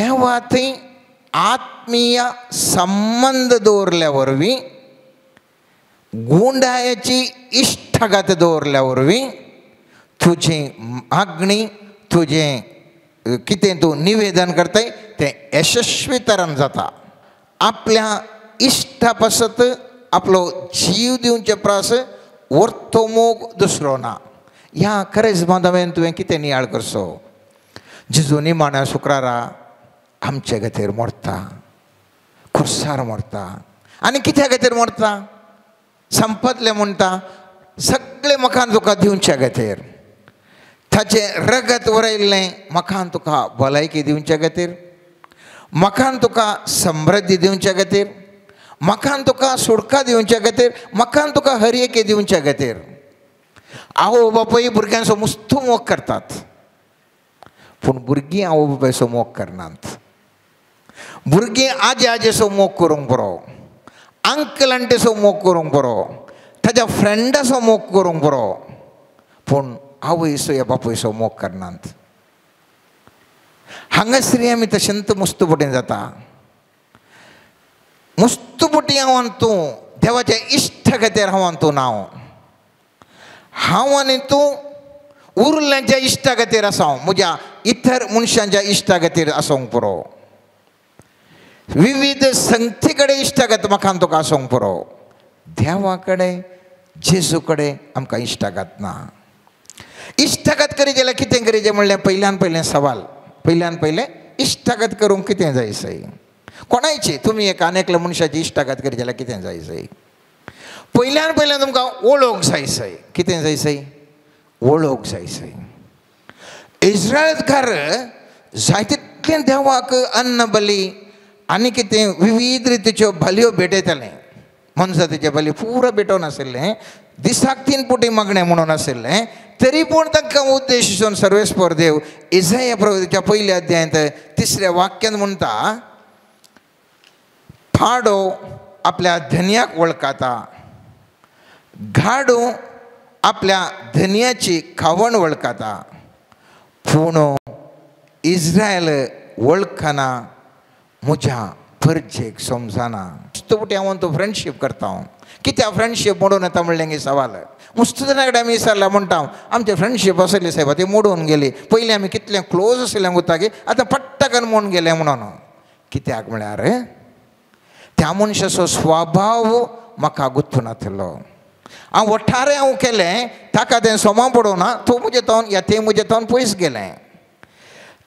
देवा थंय आत्मीय संबंध दवरल्या वरवीं गुंडायाची इश्टागत दवरल्या वरवीं तुजी मागणी तुजें कितें तूं निवेदन करताय तें यशस्वी तरान जाता. आपल्या इश्टा पासत आपलो जीव दिवचे प्रास वरतो मोग दुसरो ना. ह्या खरेंच बांधवेन तुवें कितें नियाळ करचो. जेजू निमाण्या शुक्रारा आमचे खातीर मरता, खुर्सार मरता. आनी कित्या खातीर मरता? संपतलें म्हणटा सगळें मकान तुका दिवचे खातीर. ताचें रगत वरयल्लें मकान तुका भलायकी दिवचे खातीर, मकान तुका समृद्धी दिवचे खातीर, मकान तुका सुडका दिवचे खातीर, मकान तुका हरयेके दिवचे खातीर. आवय बापूय भुरग्यांचो मुस्तो मोग करतात, पूण भुरगीं आवय बापायचो मोग करनात. भुरगीं आजे आजेचो मोग करूंक बरो, अंकल आंटीचो मोग करूंक बरो, ताज्या फ्रेंडाचो मोग करूंक बरो, पूण आवयचो या बापूयचो मोग करनात. हांगासरी आमी तशेंत मुस्तुपटीन जाता. मुस्तुपटी हांव तूं देवाच्या इश्टा खातीर हांव तूं नांव. हांव आनी तूं उरल्यांच्या इश्टा खातीर आसां, म्हज्या इतर मनशांच्या इश्टा खातीर आसूंक पुरो. विविध संगती कडेन इश्टागत म्हाका तुका आसूंक पुरो. देवा कडेन जेजू कडेन आमकां इश्टागत ना. इश्टागत करी जाल्यार कितें करीचें म्हणल्यार पयल्यान सवाल, पयल्यान इश्टागत करूंक कितें जाय सई. कोणायची तुमी एक एकल्या मनशाची इश्टागत करी जाल्यार कितें जाय सई. पयल्यान तुमकां वळोवंक जाय सई. कितें जाय सई? वळोवंक जाय सई. इस्रायलकार जाय तितलें देवाक अन्न बली आनी कितें विविध रितीच्यो बलयो भेटयताले. मनशाचे बली पुरो भेटोवन आशिल्लें, दिसाक 3 पुटी मागणें म्हणून आशिल्लें. तरी पूण तांकां उद्देशून सर्वेस्पर देव इसाया प्रवक्त्याच्या पयल्या अध्यायांत 3ऱ्या वाक्यान म्हणटा, फाडो आपल्या धन्याक वळखाता, घाडो आपल्या धन्याची खावण वळखाता, पूण इस्रायल वळखना, म्हज्या फर्जेक समजना. मुस्तुपटी हांव तो फ्रेंडशीप करता. कित्याक फ्रेंडशीप मोडून येता म्हणलें सवाल. मुस्तुपना कडेन आमी विचारला म्हणटा आमची फ्रेंडशीप आसली साहेब ती मोडून गेली. पयलीं आमी कितलें क्लोज आशिल्लें गुताकी, आतां पट्टकन मोडून गेलें म्हणून. कित्याक म्हळ्यार त्या मनशाचो स्वभाव म्हाका गुंतून नासलो. हांव वठारे हांव केलें ताका तें सोमा पडोवना, तो म्हजे तोंड या तें म्हजे तोंड पयस गेलें.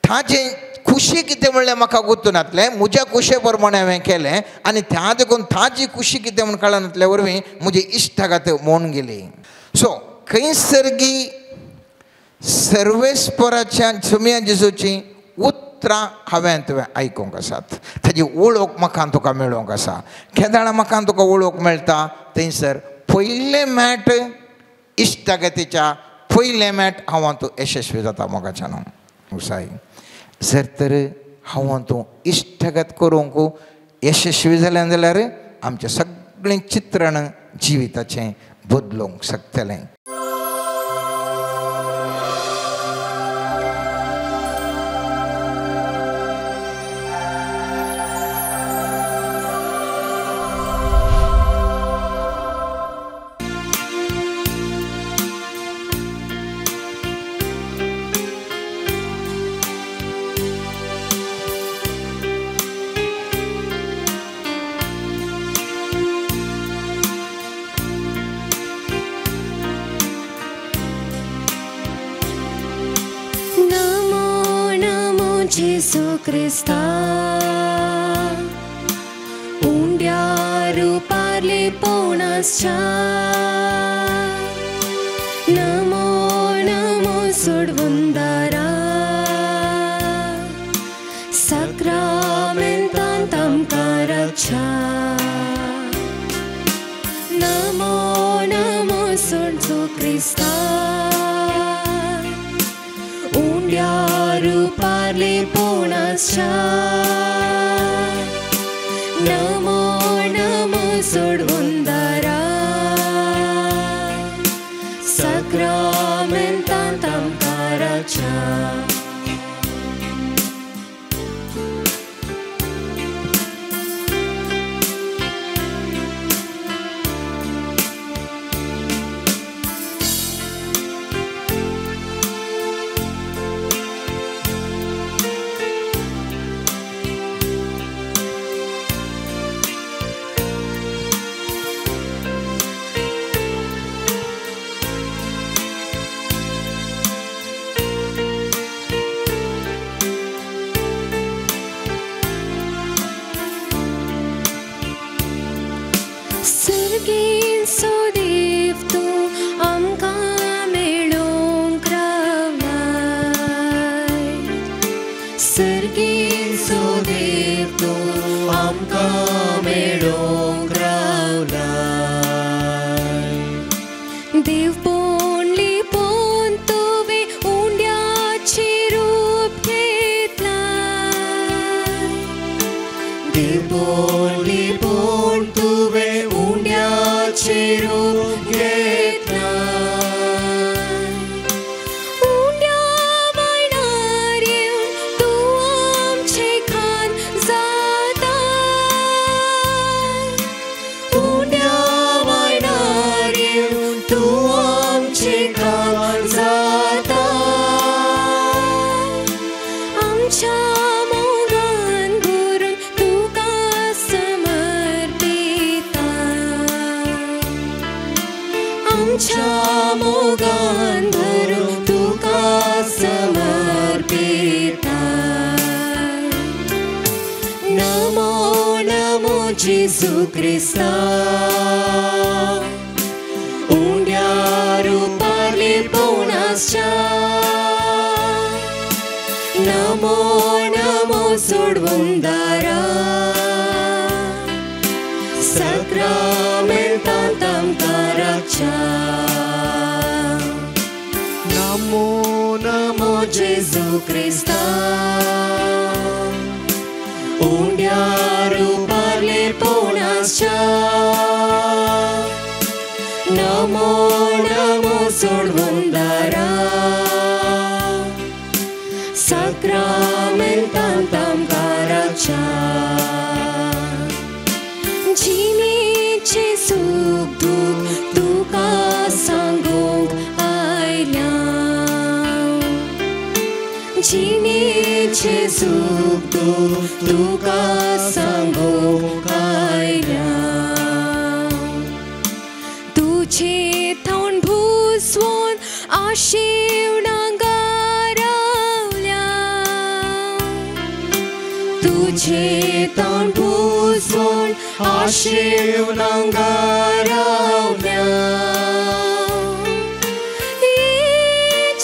ताचें खुशी कितें म्हणलें म्हाका गुंतून नासलें. म्हज्या खुशे प्रमाणे हांवें केलें आनी त्या देखून ताची खुशी कितें म्हूण कळनासल्या वरवीं म्हजी इश्टागत मोडून गेली. सो खंयसरगी सर्वेस्पराच्या सुम्या जेजूची उतरां हांवें तुवें आयकूंक आसात. ताजी वळख म्हाका तुका मेळोवंक आसा. केदाळा म्हाका तुका वळख मेळटा थंयसर पयलें मेट इश्टागतीच्या पयलें मेट हांव तूं यशस्वी जाता मोगाच्यान. उसाय जर तर हांव तूं इश्टागत करूंक यशस्वी जालें जाल्यार आमचें सगळें चित्रण जिविताचें बदलूंक शकतलें. Jesu Krista उंड्या रुपारले पोवनासच्या नमो नमो सोडवुंदारा सक्रामेंतांत आमकां रक्षा नमो नमो सोडचो क्रिस्ता उंड्या रुपारले पोवनासच्या नमो नमो सोडवुंदारा सक्रामेंतांत आमकां रक्षा सर्गीचो देव तूं आमकां मेळोंक रावलाय. देव पोंडली पोन तुवें उंड्याचें रूप घेतलाय. देव पोंडली पोन तुवें उंड्याचें रूप घेतलाय. उंड्या वायणार येवन तूं आमचें खान जाताय. उंड्या वायणार येवन तूं आमचें खान जाताय. आमच्या मोगान भरून तुका समर्पिताय. आमच्या मोगान भरून तुका समर्पिताय. नमो नमो जेजू क्रिस्ता, उंड्या रुपारले पोवनासच्या. नमो नमो सोडवूंदारा, सक्रमेंतांत आमकां रक्षा. नमो नमो जेजू क्रिस्ता, उंड्या रुपारले पोवनासच्या. नमो नमो सोडवूंदारा, सक्रमेंतांत आमकां रक्षा. जिणेचें सूख दूख तुका सांगूंक आयल्या. जिणेचें सूख दूख तुका सांगूंक आयल्या. तुजें थोंड भुसवून आशिवणांगा रावल्या. तुजें थोंड भुसवून आशिवणांगा रावल्या.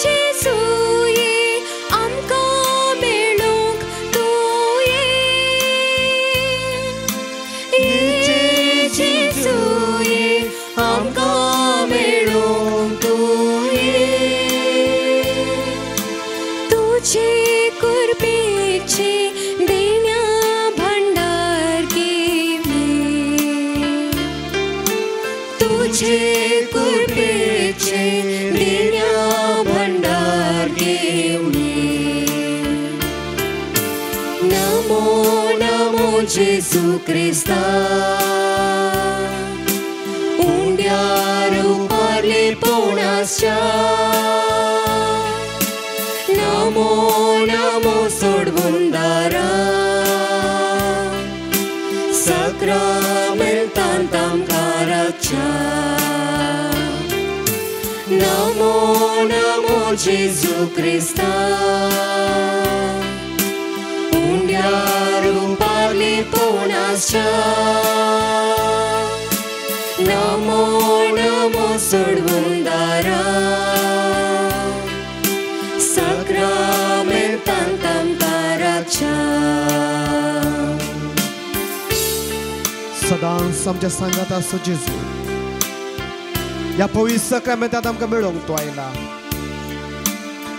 जेजूये आमकां मेळूंक तूं ये. जेजूये आमकां मेळूंक तूं ये. तुजे कुर्बेचे देण्या भंडार घेवने. तुजे कुर्बेचे देण्या भंडार घेवने. नमो नमो जेजू क्रिस्ता, उंड्या रुपारले पोवनासच्या. नमो नमो सोडवूंदारा, सक्रमेंतांत आमकां रक्षा. नमो नमो जेजू क्रिस्ता, उंड्या रुपारले पोवनासच्या. नमो नमो सोडवूंदारा, सक्रमेंतांत आमकां रक्षा. सदांच आमच्या सांगात आसो जेजू. ह्या पवित्र सक्रमेंतांत आमकां मेळोंक तूं आयला.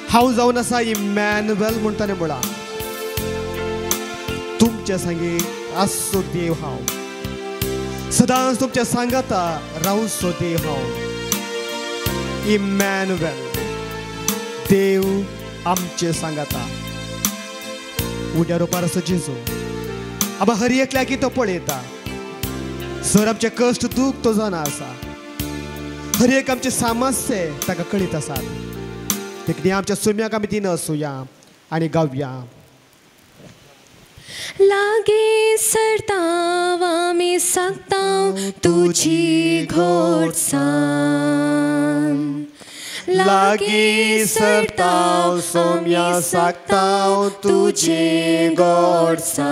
हांव जावन आसा इमॅन्युएल म्हणटाले मुळा. तुमच्या सांगीत आसो देव हांव. सदांच तुमच्या सांगाता रावसो देव हांव. इमॅन्युएल, देव आमचे सांगाता. उड्या रुपार आसो जेजू. आबा हर एकल्याक तो पळयता. सर आमचे कश्ट दूख तो जाणा आसा. हर एक आमचे सामस्ये ताका कळीत आसात. देखणी आमच्या सुम्याक आमी तीन आसुया आनी गावया. लागे सरताव आमी सांगताव तुजी घोडसाण. लागी सरताव सोम्या सांगताव तुजी घोडसाण.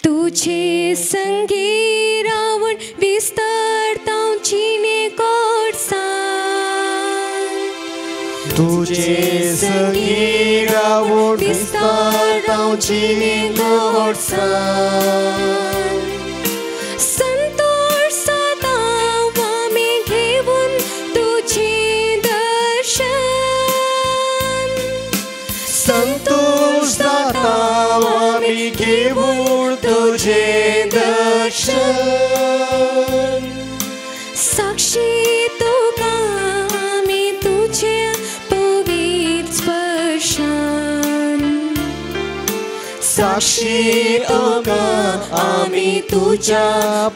तुझे संगी रावण विस्तारताव चिने घोडसाण. तुझे संगी रावून विस्तारांची गोडसाण संतोष जाता आमी घेऊन तुझे दर्शन संतोष जाता आमी घेऊन तुझे दर्शन साक्षी तुका आमी तुझे पवित्र स्पर्शान साक्षी तुका आमी तुझ्या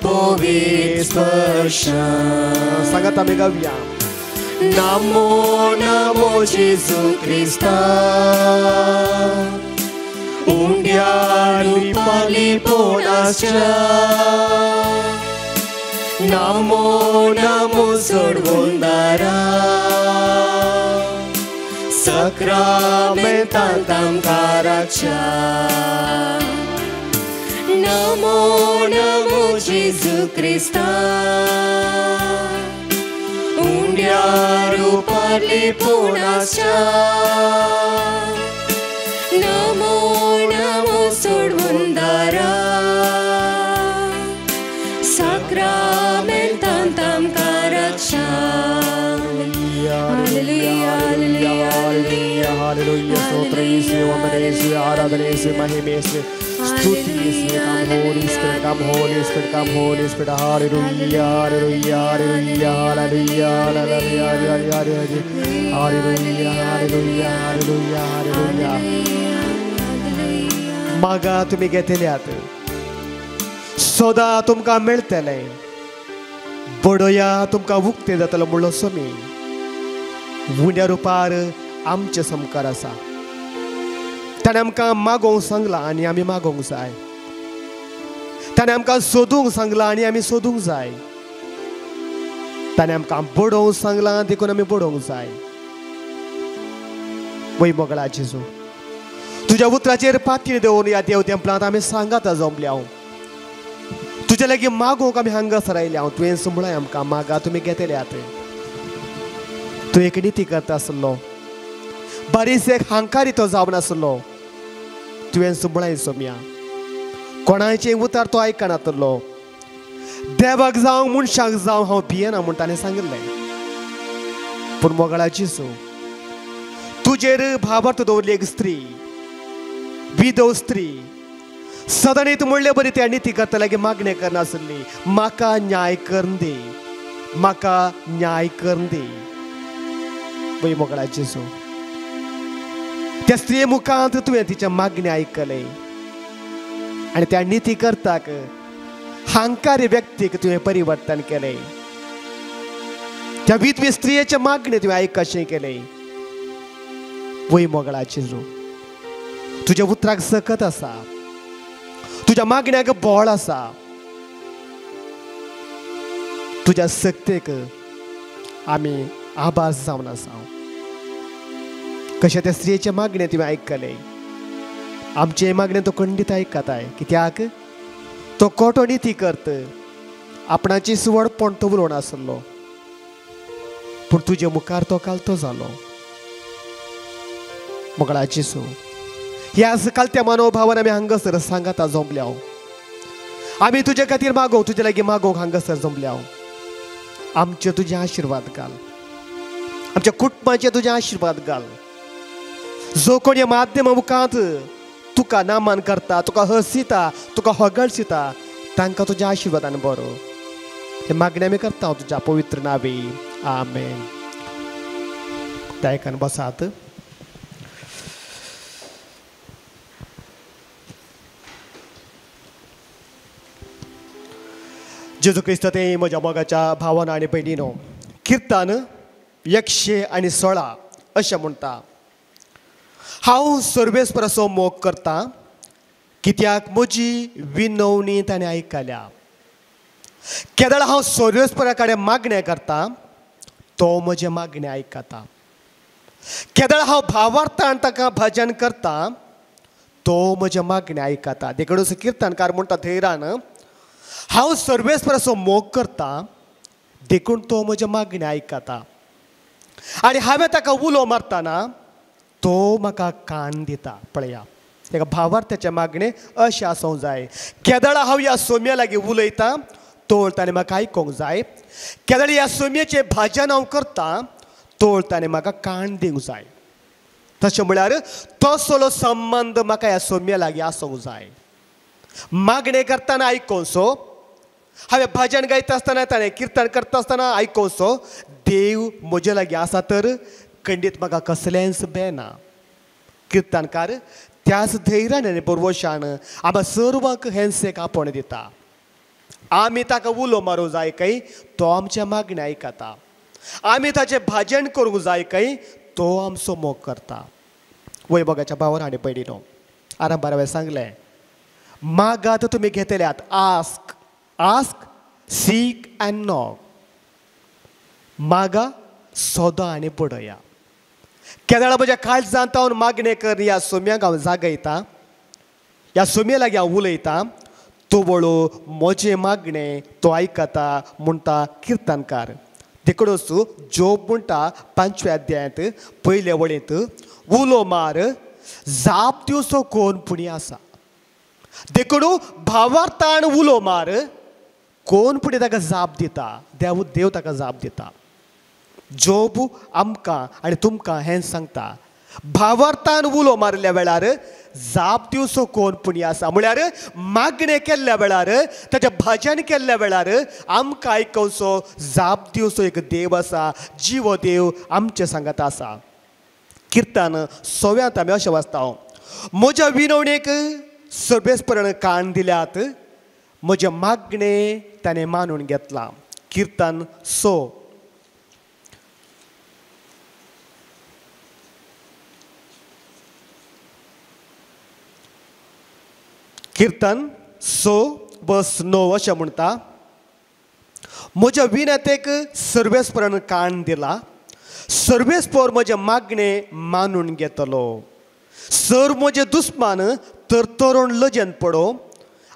पवित्र स्पर्शान सांगात आमी गावया नमो नमो जेजू क्रिस्ता उंड्याली पालिपोनाच्या नमो नमो सोडवोंदारा सक्रामेंतांत आमकाराच्या नमो नमो जेजू क्रिस्ता उंड्या रूपाली पोनाच्या नमो नमो सोडवोंदारा सक्रामेंतांत आमकाराच्या हालेलुया हालेलुया हालेलुया हालेलुया स्तोत्र येशू वंदन येशू आराधना येशू महिमा येशू स्तुति येशू come holy spirit come holy spirit hallelujah hallelujah hallelujah hallelujah hallelujah hallelujah hallelujah hallelujah hallelujah मागा तुम्ही घेतल्यात सदा तुमकां मेळटले बडोया तुमकां उक्ते जातलो म्हणलो सोमी उंड्या रुपार आमचे संस्कार आसा ताणें आमकां मागोवंक सांगलां आनी आमी मागोवंक जाय ताणें आमकां सोदूंक सांगलां आनी आमी सोदूंक जाय ताणें आमकां बडोवंक सांगलां देखून आमी बडोवंक जाय वै मोगळा जेजू तुज्या उतराचेर पातळी दवरून ह्या देव तेंपलांत आमी सांगात जमल्या तुजे लागीं मागोवंक आमी हांगासर आयल्या तुवें संबळाय आमकां मागा तुमी घेतल्यात तूं एक निती करता आसलो बारीस एक हांकारी तो जावन आसलो तुवें संबळाय सोम्या कोणाचें उतार तो आयकनातलो देवाक जावं मनशाक जावं हांव भियेना म्हूण ताणें सांगिल्लें पूण मोगळा जेजू तुजेर भावार्थ दवरली एक स्त्री विधव स्त्री सदांच म्हणले बरी त्या निती करता लागी मागणें करनासली म्हाका न्याय करून दी म्हाका न्याय करून दी वै मोगळा जेजू त्या स्त्रिये मुखांत तुवें तिच्या मागणी आयकले आनी त्या निती करताक हांकारी व्यक्तीक तुवें परिवर्तन केलें त्या विधवे स्त्रियेच्या मागणी तुवें आयकशें केलें वै मोगळा जेजू तुज्या उतराक सकत आसा तुज्या मागण्याक बोळ आसा तुज्या सक्तेक आमी आभार जावन आसा कशें त्या स्त्रियेचे मागणें तुवें आयकलें आमचे मागणें तो खंडीत आयकताय कित्याक तो खोटो निती करत आपणाची सुवडपण तो उलोवन आसलो पूण तुजे मुखार तो कालतो जालो मोगळा जेजू ह्या कालत्या मनोभावान आमी हांगासर सांगात जमल्या आमी तुजे खातीर मागोव तुजे लागीं मागोवंक हांगासर जमल्या आमचे तुजे आशिर्वाद घाल आमच्या कुटुंबाचे तुजे आशिर्वाद घाल जो कोण ह्या माध्यमा मुखांत तुका नामान करता तुका हसिता तुका होगळसिता तांकां तुज्या आशिर्वादान बरो हे मागणी आमी करता तुज्या पवित्र नांवी आमेन दायकान बसात जेजू क्रिस्त ते म्हज्या मोगाच्या भावान आनी भयणीनो किर्तन 116 अशें म्हणटा हांव सर्वेस्पराचो मोग करता कित्याक म्हजी विनवणी ताणें आयकल्या केदळ हांव सर्वेस्परा कडेन मागणें करता तो म्हजे मागणें आयकता केदळ हांव भावार्थान ताका भजन करता तो म्हजे मागणें आयकता देखून किर्तनकार म्हणटा धैर्यान हांव सर्वेस्पराचो मोग करता देखून तो म्हजे मागणें आयकता आनी हांवें ताका उलो मारतना तो म्हाका कान दिता. पळया तेका भावार्थाचे मागणें अशें आसूंक जाय. केदळा हांव ह्या सोम्या लागीं उलयतां तोळ ताणें म्हाका आयकूंक जाय. केदळ ह्या सोम्येचें भाजन हांव करतां तोळ ताणें म्हाका कान दिवंक जाय. तशें म्हळ्यार तसलो संबंद म्हाका ह्या सोम्या लागीं आसूंक जाय. मागणें करतना आयकोसो, हांवें भजन गायता आसतना ताणें किर्तन करता आसतना आयकोसो, देव म्हजे लागीं आसा तर खंडीत म्हाका कसलेंच बेना. किर्तनकार त्याच धैर्यान आनी बरवशान आमी सर्वांक हेंसेक आपण दिता. आमी ताका उलो मारूंक जाय काय तो आमच्या मागणी आयकता. आमी ताचें भजन करूंक जाय काय तो आमचो मोग करता. वैभोगाच्या भावान हाणें पयलीं न्हू आरंभार हांवें सांगलें, मागात तुमी घेतल्यात. Ask ask sick and knock. मागा सोदा आनी पडया. केदळा म्हज्या काळजांत हांव मागणें कर ह्या सोम्याक हांव जागयतां. ह्या सोम्या लागीं हांव उलयतां. तो वळो म्हजें मागणें तो आयकता म्हणटा किर्तनकार. देखूनच जोब म्हणटा 5व्या अध्यायांत पयले वळेंत, उलो मार जाप दिवचो कोण पुणी आसा. देखून भावार्थान उलो मार कोण पुणी ताका जाप दिता. देव ताका जाप दिता. जोब आमकां आनी तुमकां हें सांगता, भावार्थान उलो मारल्या वेळार जाप दिवचो कोण पुणी आसा. म्हळ्यार मागणें केल्ल्या वेळार, ताचें भजन केल्ल्या वेळार आमकां आयकोवचो, जाप दिवचो एक देव आसा. जीव देव आमचे सांगात आसा. किर्तन 6व्यांत आमी अशें वाचता, म्हज्या विनवणेक सर्वेस्परान कान दिल्यात, म्हजे मागणें ताणें मानून घेतलां. किर्तन 6. किर्तन 6:9 अशें म्हणटा, म्हज्या विनतेक सर्वेस्परान कान दिला, सर्वेस्पर म्हजे मागणें मानून घेतलो. सर म्हजे दुस्मान तरतरोन लजेन पडो,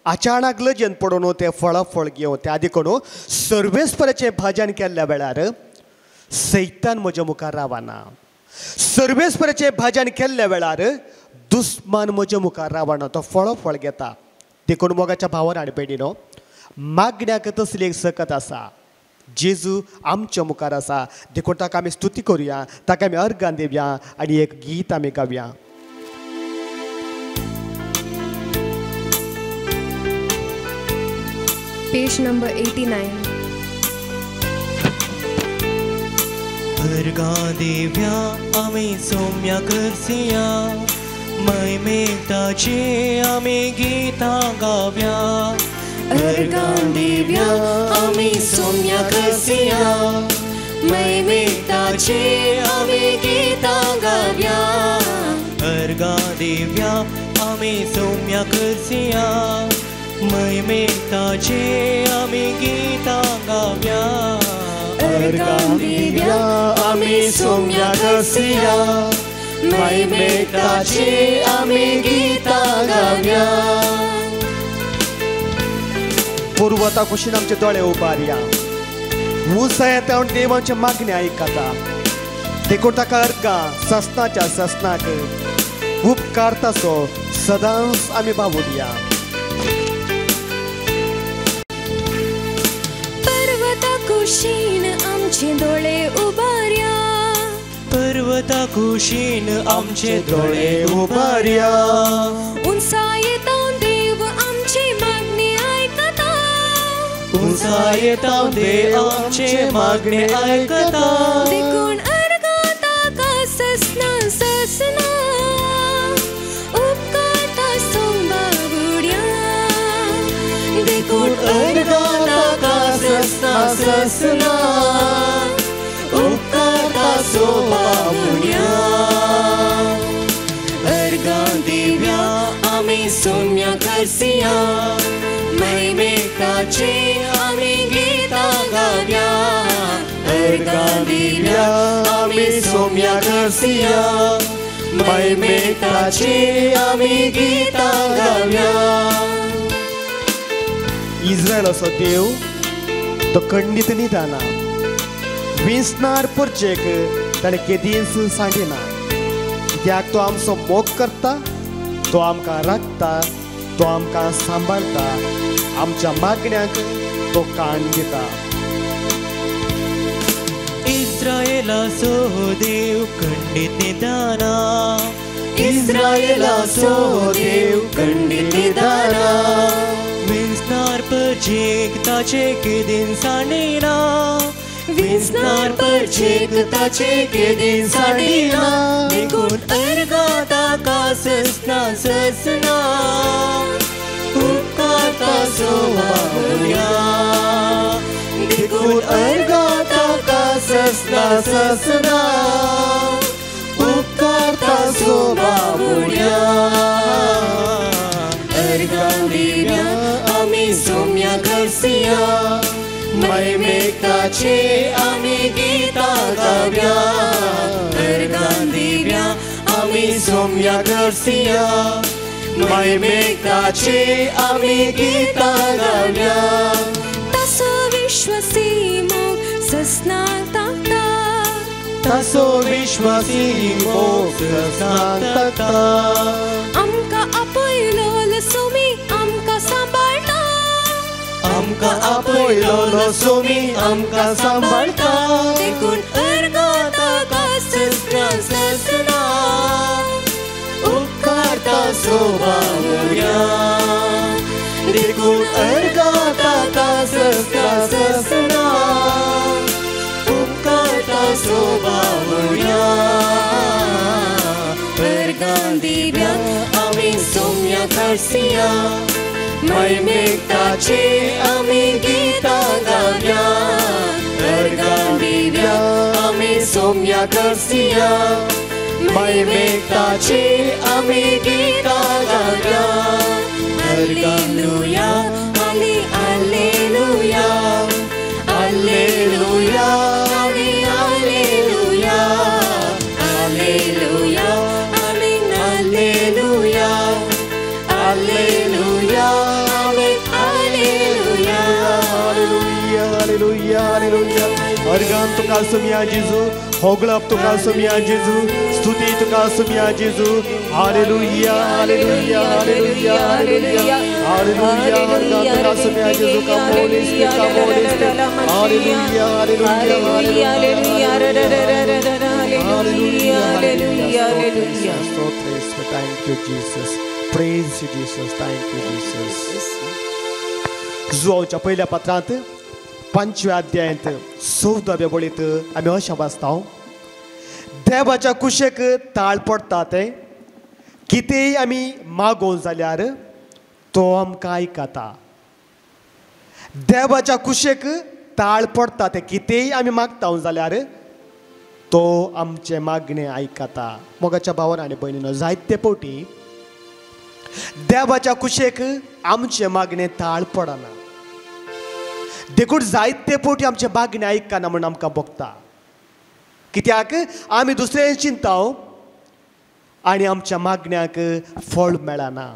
अचानक लजेन पडोन ते फळाफळ घेवं. त्या देखून सर्वेस्पराचें भजन केल्ल्या वेळार सैतान म्हज्या मुखार रावना. सर्वेस्पराचें भजन केल्ल्या वेळार दुस्मान म्हज्या मुखार रावना. तो फळाफळ घेता. देखून मोगाच्या भावान हाडे पयली न्हू मागण्याक तसली एक सकत आसा. जेजू आमच्या मुखार आसा. देखून ताका आमी स्तुती करुया, ताका आमी अर्गान दिवया आनी एक गीत आमी गावया. Page number 89. अर्गां दिवया आमी सोम्या करसिया, मैमेताचे आमी गितां गावया. अर्गां दिवया आमी सोम्या करसिया, मैमेताचे आमी गितां गावया. अर्गां दिवया आमी सोम्या करसिया, मैमेताचे आमी गितां गावया. अर्गां दिवया आमी सोम्या करसिया, मैमेताचे आमी गितां गावया. पुर्वता कुशीन आमचे दोळे उबारया. उसा येता देवाचे मागणी आयकता. देखून ताका अर्गां ससनाच्या ससनाक उपकार ताचो सदांच आमी भावुरया. पर्वता कुशीन आमचे दोळे उबारया. पर्वता कुशीन आमचे दोळे उबारया. उंचा येता देव आमची मागणी आयकता. उंचा येता देव आमचे मागणे आयकता. देखून अर्गां ताका ससना ससना उपकार ताचो भावुरया. देखून अर्गां ताका ससना ससना उपकार ताचो भावुरया. अर्गां दिवया आमी सोम्या करसिया, मैमेताचे आमी गितां गावया. अर्गां दिवया आमी सोम्या करसिया, मैमेताचे आमी गितां गावया. इस्रायल असो देव तो खंडीत निदाना. विसनार परचेक ताणें केदींच सांगिना, कित्याक तो आमचो मोग करता, तो आमकां राखता, तो आमकां सांबाळटा, आमच्या मागण्यांक तो कान दिता. इस्रायेलाचो देव खंडीत निदाना, इस्रायेलाचो देव खंडीत निदाना, विंचणार परचेक ताचे केदीन सांडिना, विंचणार परचेक ताचे केदीन सांडिना, देखून अर्गां ताका ससना ससना, उपकार ताचो वावुरया, देखून अर्गां ताका ससना ससना, उपकार ताचो वावुरया. अर्गां दिव्या आमी सोम्या करसिया, महिमेक ताचे आमी गितां गावया. अर्गां दिव्या आमी सोम्या करसिया, महिमेक ताचे आमी गितां गावया. ताचो विश्वासी मोग ससनाक ताकता, ताचो विश्वासी मोग ससनाक ताकता. आमकां आपयलो सोमी आमकां सांबाळटा, आमकां आपयलो सोमी आमकां सांबाळटा, देखून अर्गां ताका ससना ससना, उपकार ताचो वावुरया. देखून अर्गां ताका ससना ससना, उपकार ताचो वावुरया. अर्गां दिव्या आमी सोम्या करसिया, महिमेक ताचे आमी गितां गावया. अर्गां दिव्या आमी सोम्या करसिया, महिमेक ताचे आमी गितां गावया. हालेलुया हाले हालेलुया, हालेलुया हाले हालेलुया, हालेलुया आमीन हालेलुया, हालेलुया हाले हालेलुया. हालेलुया हालेलुया हालेलुया. अर्गां तुका सोम्या जेजू, होगळप तुका सोम्या जेजू, स्तुती तुका सोम्या जेजू. हालेलुया हालेलुया हालेलुया हालेलुया हालेलुया. अर्गां तुका सोम्या जेजू, कामोलिस कामोलिस. हालेलुया हालेलुया हालेलुया हालेलुया हालेलुया. स्तोत्र. Thank you Jesus. Praise you Jesus. Thank you Jesus. जुआंच्या पहिल्या पत्रांत 5व्या अध्यायांत 14व्या बळीत आमी अशें वाचता, देवाच्या कुशेक ताळ पडटा ते, कितेंय आमी मागोवन जाल्यार तो आमकां आयकता. देवाच्या कुशेक ताळ पडटा ते, कितेंय आमी मागता जाल्यार तो आमचे मागणें आयकता. मोगाच्या भावान आनी भयणीनो, जायते फावटी देवाच्या कुशेक आमचे मागणें ताळ पडना, देखून जायते फावटी आमचे मागणें आयकना म्हूण आमकां भोगता. कित्याक आमी दुसऱ्यां चिंता आनी आमच्या मागण्यांक फळ मेळना.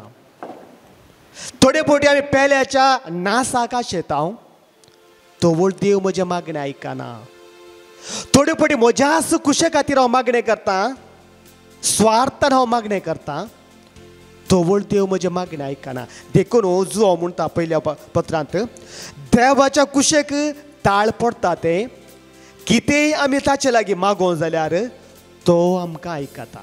थोडे फावटी आमी पेल्याच्या नासाक आशेता, तो व्हड देव म्हजे मागणें आयकना. थोडे फावटी म्हज्याच कुशे खातीर हांव मागणें करता, स्वार्थान हांव मागणें करता, तो व्हड देव म्हजे मागणें आयकना. देखून जो हांव म्हणटा पयल्या पत्रांत, देवाच्या कुशेक ताळ पडटा ते, कितेंय आमी ताचे लागीं मागोवं जाल्यार तो आमकां आयकता.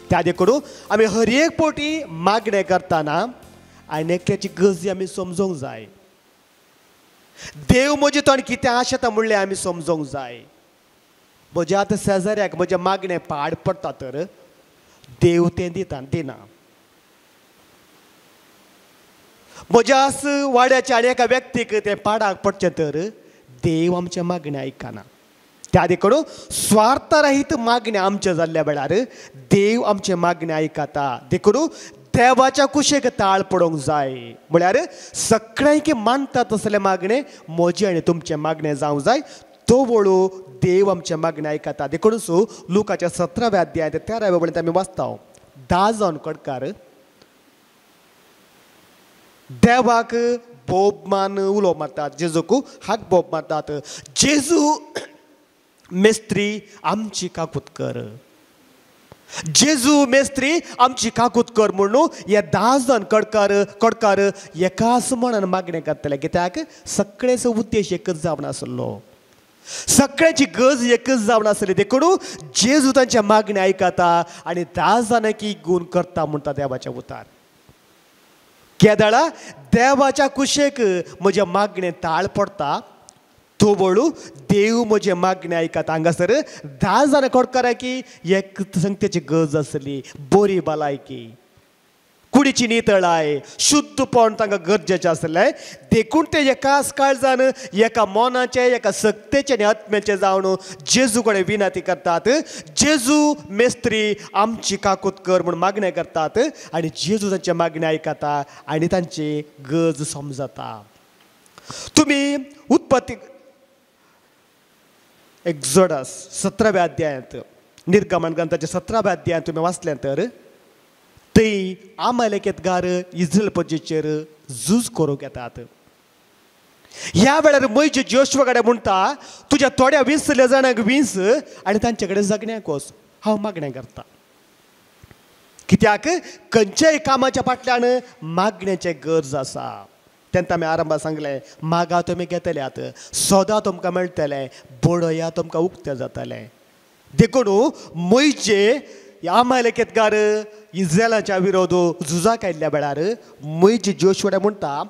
त्या देखून आमी हर एक फावटी मागणें करतना आनी एकल्याची गरजी आमी समजूंक जाय. देव म्हजे तोंड कितें आशेता म्हणलें आमी समजूंक जाय. म्हज्या आतां शेजाऱ्याक म्हजें मागणें पाड पडटा तर देव तें दिना. म्हज्याच वाड्याच्या आनी एका व्यक्तीक तें पाडाक पडचें तर देव आमचें मागणें आयकना. त्या देखून स्वार्थरहीत मागणें आमचें जाल्ल्या वेळार देव आमचें मागणें आयकता. देखून देवाच्या कुशेक ताळ पडोवंक जाय. म्हळ्यार सगळ्यांक मानता तसलें मागणें म्हजें आनी तुमचें मागणें जावंक जाय. तो वळू देव आमचें मागणें आयकता. देखूनच लुकाच्या 17व्या अध्यायांत 13व्या वळींत आमी वाचता, 10 जावन कडकार देवाक बोब मान उलो मारतात, जेजूक हाक बोब मारतात. जेजू मेस्त्री आमची काकूत कर. जेजू मेस्त्री आमची काकूत कर म्हणून हे 10 जण कडकार एकाच मनान मागणें करतले. कित्याक सगळेचो उद्देश एकच जावन आसलो, सगळ्यांची गरज एकच जावन आसली. देखून जेजू तांच्या मागणी आयकता आनी 10 जाणांकी गुण करता म्हणटा देवाच्या उतार. केदळा देवाच्या कुशेक म्हज्या मागणें ताळ पडटा, तो बोळू देव म्हजे मागणी आयकता. हांगासर 10 जाणां कडकाराकी एक संख्येची गरज आसली, बरी भलायकी, कुडीची नितळाय, शुद्धपण तांकां गरजेचें आसलें. देखून ते एकाच काळजान एका मोनाचे एका सक्तेचे आनी आत्म्याचे जावन जेजू कडेन विनंती करतात. जेजू मेस्त्री आमची काकूत कर म्हूण मागणें करतात आनी जेजू तांचे मागणी आयकता आनी तांची गरज समजता. तुमी उत्पत्ती एक्झोडस 17व्या अध्यायांत, निर्गमन ग्रंथाच्या 17व्या अध्यायांत तुमी वाचलें तर थंय आमालेकेतगार इस्रायल प्रजेचेर झूज करूंक येतात. ह्या वेळार मोइशे जोशुआ कडेन म्हणटा, तुज्या थोड्या 20 जाणांक 20 आनी तांचे कडेन जगण्याक वच, हांव मागणें करता. कित्याक खंयच्याय कामाच्या फाटल्यान मागण्याचे गरज आसा. तेन्ना आमी आरंभात सांगलें, मागा तुमी घेतल्यात, सोदा तुमकां मेळटलें, बडया तुमकां उक्तें जातलें. देखून मोइशे आमालेकेतगार इस्रायलाच्या विरोध झुजाक आयिल्ल्या वेळार मोइशे जोशुआ म्हणटा,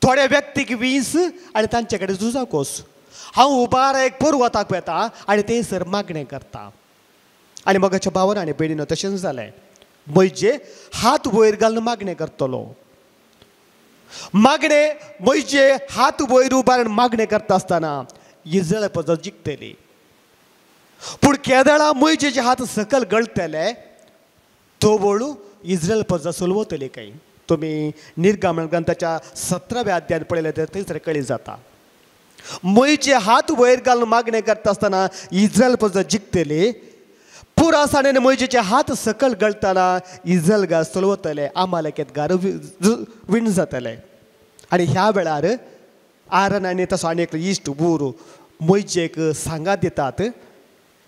थोड्या व्यक्तीक 20 आनी तांचे कडेन झुजाक वच, हांव उबार एक पर्वताक वेता आनी थंयसर मागणें करता. आनी मोगाच्या भावान आनी भयणीनो तशेंच जालें. मोइशे हात वयर घालून मागणें करतलो. मोइशे हात वयर उबारून मागणें करता आसतना इस्रायल प्रजा जिखतली. पूण केदळा मोइशेचे हात सकल गळटले, तो बोळू इस्रायल प्रजा सुलवतली काय. तुमी निर्गमन ग्रंथाच्या 17व्या अध्यायांत पळयलें तर थंयसर कळी जाता. मोइशे हात वयर घालून मागणें करता आसतना इस्रायल प्रजा जिखतली. पुरासाणेन मोइशेचे हात सकल गळटना इस्रायल सुलवतले, आमालेकेतगार विण जातले. आनी ह्या वेळार आरन आनी तसो आनी एक इश्ट बूर मोइशेक सांगात दितात.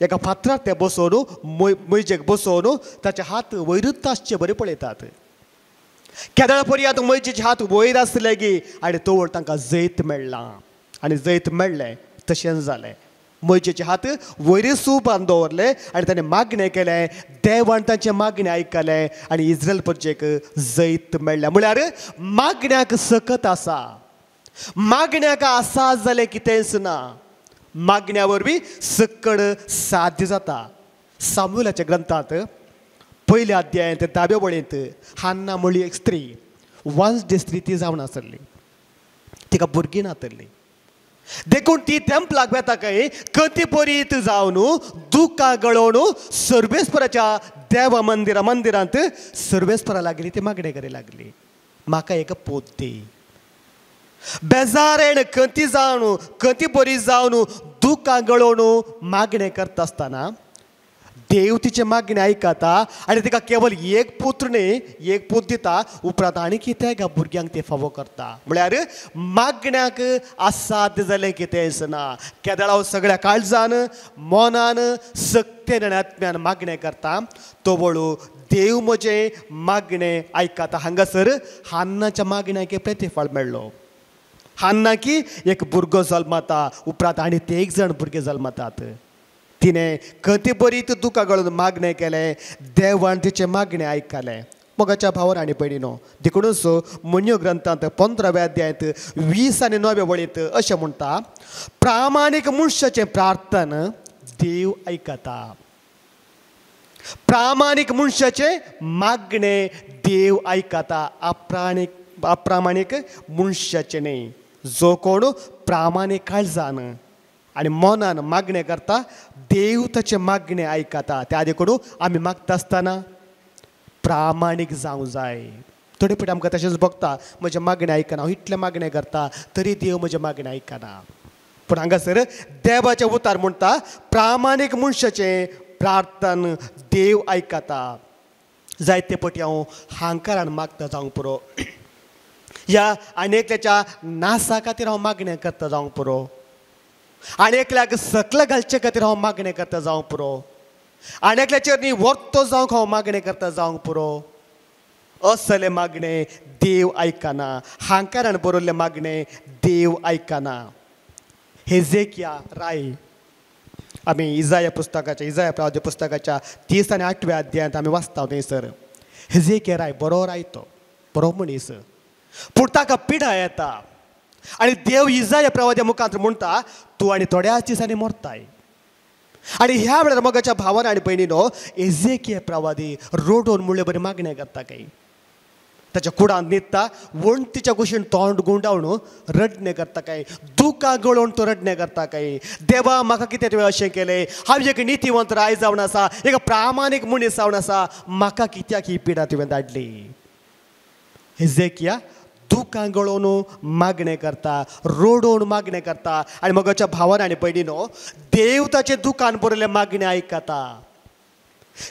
एका फातरार ते बसोवन मोइशेक बसोवन ताचे हात वयरूच आसचे बरे पळयतात. केदळा पर्यंत मोइशेचे हात वयर आसले गी आनी तोवर तांकां जैत मेळ्ळां आनी जैत मेळ्ळें. तशेंच जालें. मोइशेचे हात वयरूच बांदून दवरले आनी ताणें मागणें केलें. देवान तांचें मागणें आयकलें आनी इस्रायल प्रजेक जैत मेळ्ळें. म्हळ्यार मागण्याक सकत आसा. मागण्याक आसा जालें कितेंच ना. मागण्या वरवीं सकड साध्य जाता. सामुएलाच्या ग्रंथांत 1ल्या अध्यायांत 10व्या वळेंत हान्ना म्हणली एक स्त्री, वांसडी स्त्री ती जावन आसली. तिका भुरगीं नातली. देखून ती तेंपलाक वेता काय कती परीत जावन दुकां गळोवन सर्वेस्पराच्या देवा मंदिरांत सर्वेस्परा लागली ती मागणें करूंक लागली, म्हाका एक पोत दी. बेजारेण कती जावन कती बरी जावन दुकां गळोवन मागणें करता आसतना देव तिचे मागणें आयकता आनी तिका केवळ एक पुत्र न्ही, एक पूत दिता. उपरांत आनी कितें गा भुरग्यांक ते फावो करता. म्हळ्यार मागण्याक असाध्य जालें कितेंच ना. केदळा सगळ्या काळजान मोनान सक्तेन आनी आत्म्यान मागणें करता. तो वळू देव म्हजें मागणें आयकता. हांगासर हान्नाच्या मागण्याक प्रतिफळ मेळ्ळो. हान्नाकी एक भुरगो जल्मता. उपरांत आनी ते 1 जण भुरगे जल्मतात. तिने कती बरीत दुकां गळून मागणें केलें. देवान तिचें मागणें आयकलें. मोगाच्या भावान आनी भयणीनो, देखूनच मोन्यो ग्रंथांत 15व्या अध्यायांत 20 आनी 9व्या वळेंत अशें म्हणटा, प्रामाणीक मनशाचें प्रार्थन देव आयकता. प्रामाणीक मनशाचें मागणें देव आयकता. अप्रामाणीक मनशाचें न्ही. जो कोण प्रामाणीक काळजान आनी मोनान मागणें करता देव ताचें मागणें आयकता. त्या देखून आमी मागता आसतना प्रामाणीक जावंक जाय. थोडे फावटी आमकां तशेंच भोगता, म्हजें मागणें आयकना, हांव इतलें मागणें करता तरी देव म्हजें मागणें आयकना. पूण हांगासर देवाचें उतार म्हणटा, प्रामाणीक मनशाचें प्रार्थन देव आयकता. जायते फावटी हांव हांकारान मागता जावंक पुरो, ह्या आनी एकल्याच्या नासा खातीर हांव मागणें करता जावंक पुरो. आनी एकल्याक सकल घालचे खातीर हांव मागणें करता जावं पुरो, आनी एकल्याचेर न्ही वर्तो जावंक हांव मागणें करता जावंक पुरो. असले मागणें देव आयकना. हांकारान बरोवल्ले मागणें देव आयकना. हेजेकिया राय आमी इजाया प्रवादी पुस्तकाच्या 30 आनी 8व्या अध्यायांत आमी वाचता थंयसर. हेजेकिया राय बरो रायतो, बरो मनीस, पूण ताका पिडा येता आनी देव इजाया प्रवाद्या मुखांत म्हणटा तूं आनी थोड्याच दिसांनी मरताय. आनी ह्या वेळार मोगाच्या भावान आनी भयणीनो हेजेकिया प्रवादी रोडोन म्हणले बरें मागणें करता काय. ताच्या कुडांत न्हिदता, वणटीच्या कुशीन तोंड गुंडावन रडणें करता काय, दुकां गळोवन तो रडणें करता काय. देवा म्हाका कितें तुवें अशें केलें, हांव एक नितीवंत राय जावन आसा, एक प्रामाणीक मनीस जावन आसा, म्हाका कित्याक ही पिडा तुवें धाडली. हेजेकिया दुकां गळोवन मागणें करता, रोडोन मागणें करता. आनी मोगाच्या भावान आनी भयणीनो देव ताचें दुकान बरयलें मागणें आयकता.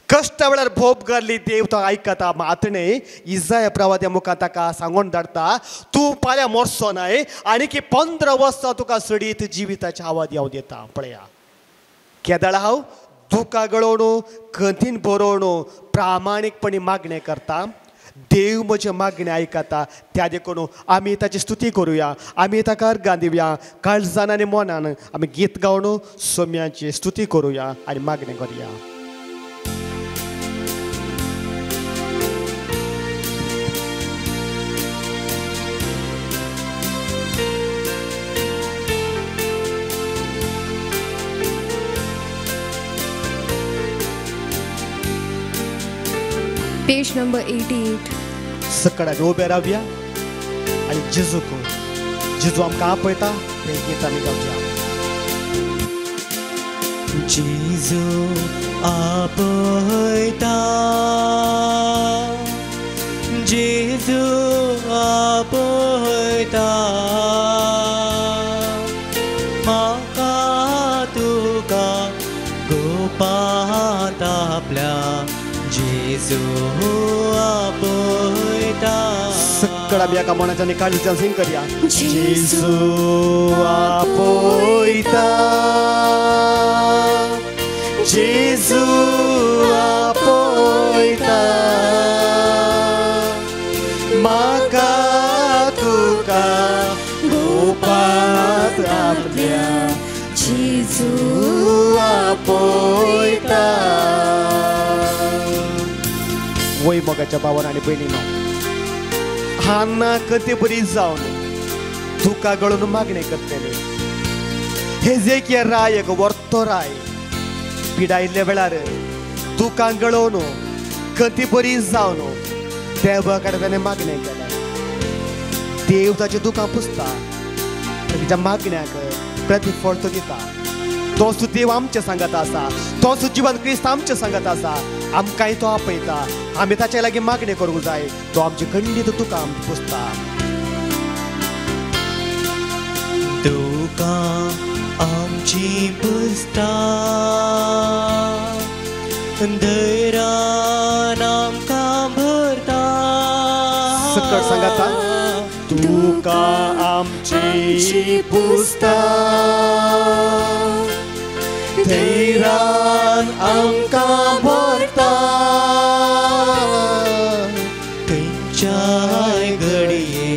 कश्टा वेळार भोप घाल्ली देव तो आयकता. मात न्ही इजाया प्रवाद्या मुखार ताका सांगून धाडटा तूं फाल्यां मरचो न्हय, आनी की 15 वर्सां तुका सडीत जिविताच्या आवादी हांव दिता. पळया केदाळ हांव दुकां गळोवन खंतीन बरोवन प्रामाणीकपणी मागणें करता. देव म्हजे मागणें आयकता. त्या देखून आमी ताची स्तुती करुया, आमी ताका अर्गां दिवया, काळजान आनी मनान आमी गीत गावन सोम्याची स्तुती करुया आनी मागणें करुया. Page number 88. सकडान उबे रावया आनी जेजू आमकां आपयता तें गीत आमी गावया. जेजू आपयता, जेजू आपयता, म्हाका तुका गोपात आपल्या. जेजू आपयता. सकड आमी एका मनाच्या आनी काळजान सिंग करया. जेजू आपयता, जेजू आपयता, म्हाका तुका गोपात आपल्या. जेजू आपयता. वय मोगाच्या भावान आनी भयणीनो हान्ना कधी बरी जावन तुका गळून मागणें करतली. हेजेकिया राय एक वर्तो राय पिडायिल्ल्या वेळार दुकां गळोवन कधी बरी जावन देवा कडेन ताणें मागणें केलें. देव ताचें दुकां पुसता, ताच्या मागण्याक प्रतिफळ तो दिता. तोच देव आमच्या सांगात आसा, तोच जिवन क्रिस्त आमच्या सांगात आसा. आमकांय तो आपयता, आमी ताचे लागीं मागणें करूंक जाय. तो आमचे खंडीत तुका आमकां पुसता. दुकां आमची पुसता, धैर्यान आमकां भरता. सकट सांगाता तुका आमची पुसता, धैर्यान आमकां भरता. खंयच्याय घडये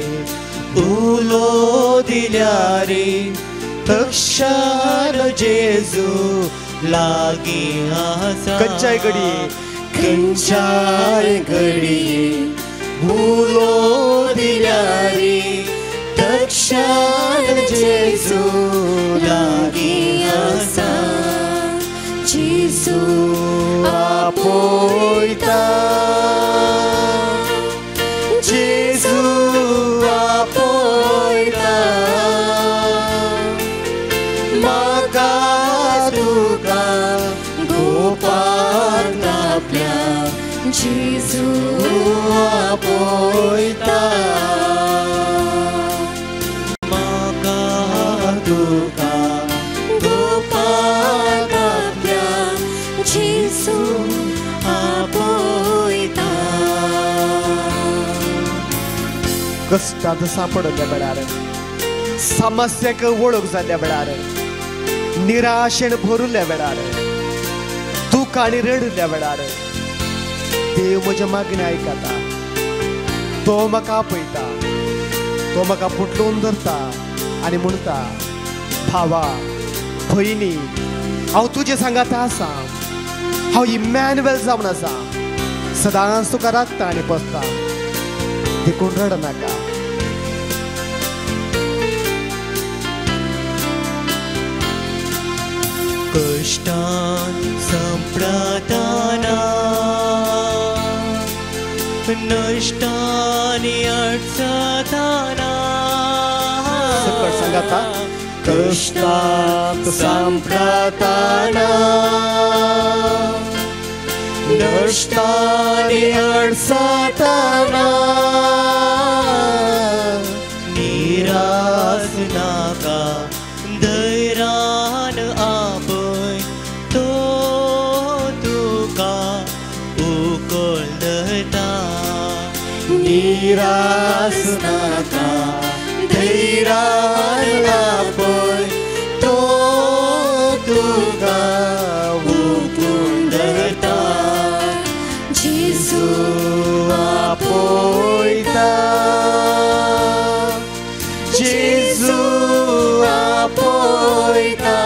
उलो दिल्यार तक्षण जेजू लागीं आसा. खंयच्याय घडये, खंयच्याय घडये उलो दिल्यार तक्षण जेजू लागीं आसा. जेजू आपयता, जेजू आपयता, म्हाका तुका गोपात आपल्या. जेजू आपयता, म्हाका तुका गोपात आपल्या. जेजू आपयता. कश्टांत सापडल्या वेळार, समस्याक वळख जाल्ल्या वेळार निराशेन भरुल्ल्या वेळार दुख आनी रडल्या वेळार देव म्हज्या मागणी आयकता. तो म्हाका आपयता, तो म्हाका फुटलून धरता आनी म्हणटा, भावा भयणी, हांव तुजे सांगात आसा. हांव इमॅन्युएल जावन आसा. सदांच तुका राखता आनी पोसता. देखून रड नाका. कष्टान संप्रदाना नष्टानी अडचताना सकट सांगाता. कष्टात संप्रदाना नष्टानी अडचताना निराश नाका धैर्यान आपय तो तुका उखलता. निराश नाका धैर्यान आपय तो तुका उखलता. जेजू आपयता जेजू आपयता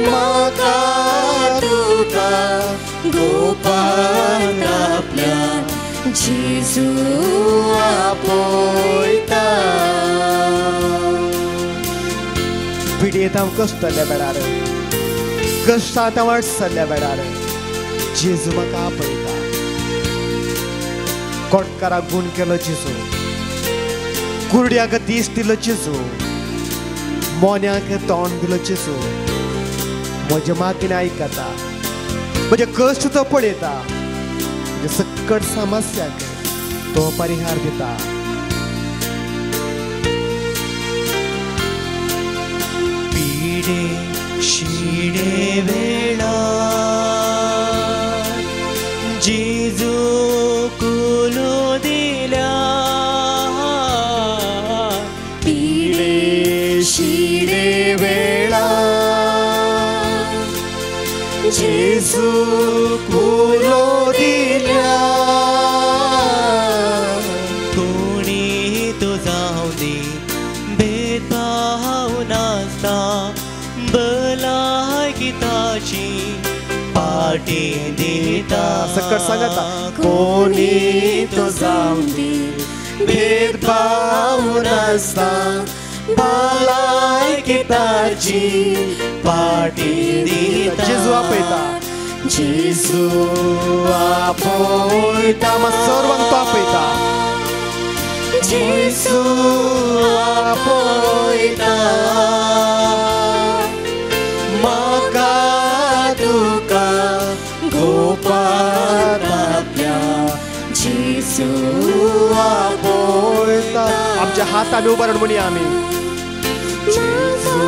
म्हाका तुका गोपाळ आपल्या जेजू आपयता. पिडयेंत हांव कसतल्या वेळार कश्टांत हांव अडचल्ल्या वेळार जेजू म्हाका आपयता. कोटकाराक गूण केलो जेजू, कुरड्याक दीस दिलो जेजू, मोन्याक तोंड दिलो जेजू. म्हजे मागणी आयकता. म्हजे कश्ट तो पळयता. म्हजे सकट समस्याक तो परिहार दिता. पिडे शिडे वेळा जेजू कुलो दिल्या. पिडे शिडे वेळा जेजू कुलो दिल्या. कोणी तो जाऊ दे भेदभाव नासता भलायकीताची पाटी दिता. सकट सांगाता. कोणी तो जाऊन दे भेदभाव नासता भलायकीताची पाटी दिता. जेजू आपयता. जेजू आपयता सर्वांक तो आपयता. जेजू आपयता म्हाका तुका गोपाळ आपल्या जेजू आपयता. आमच्या हातान उबा रावन म्हणया आमी. जेजू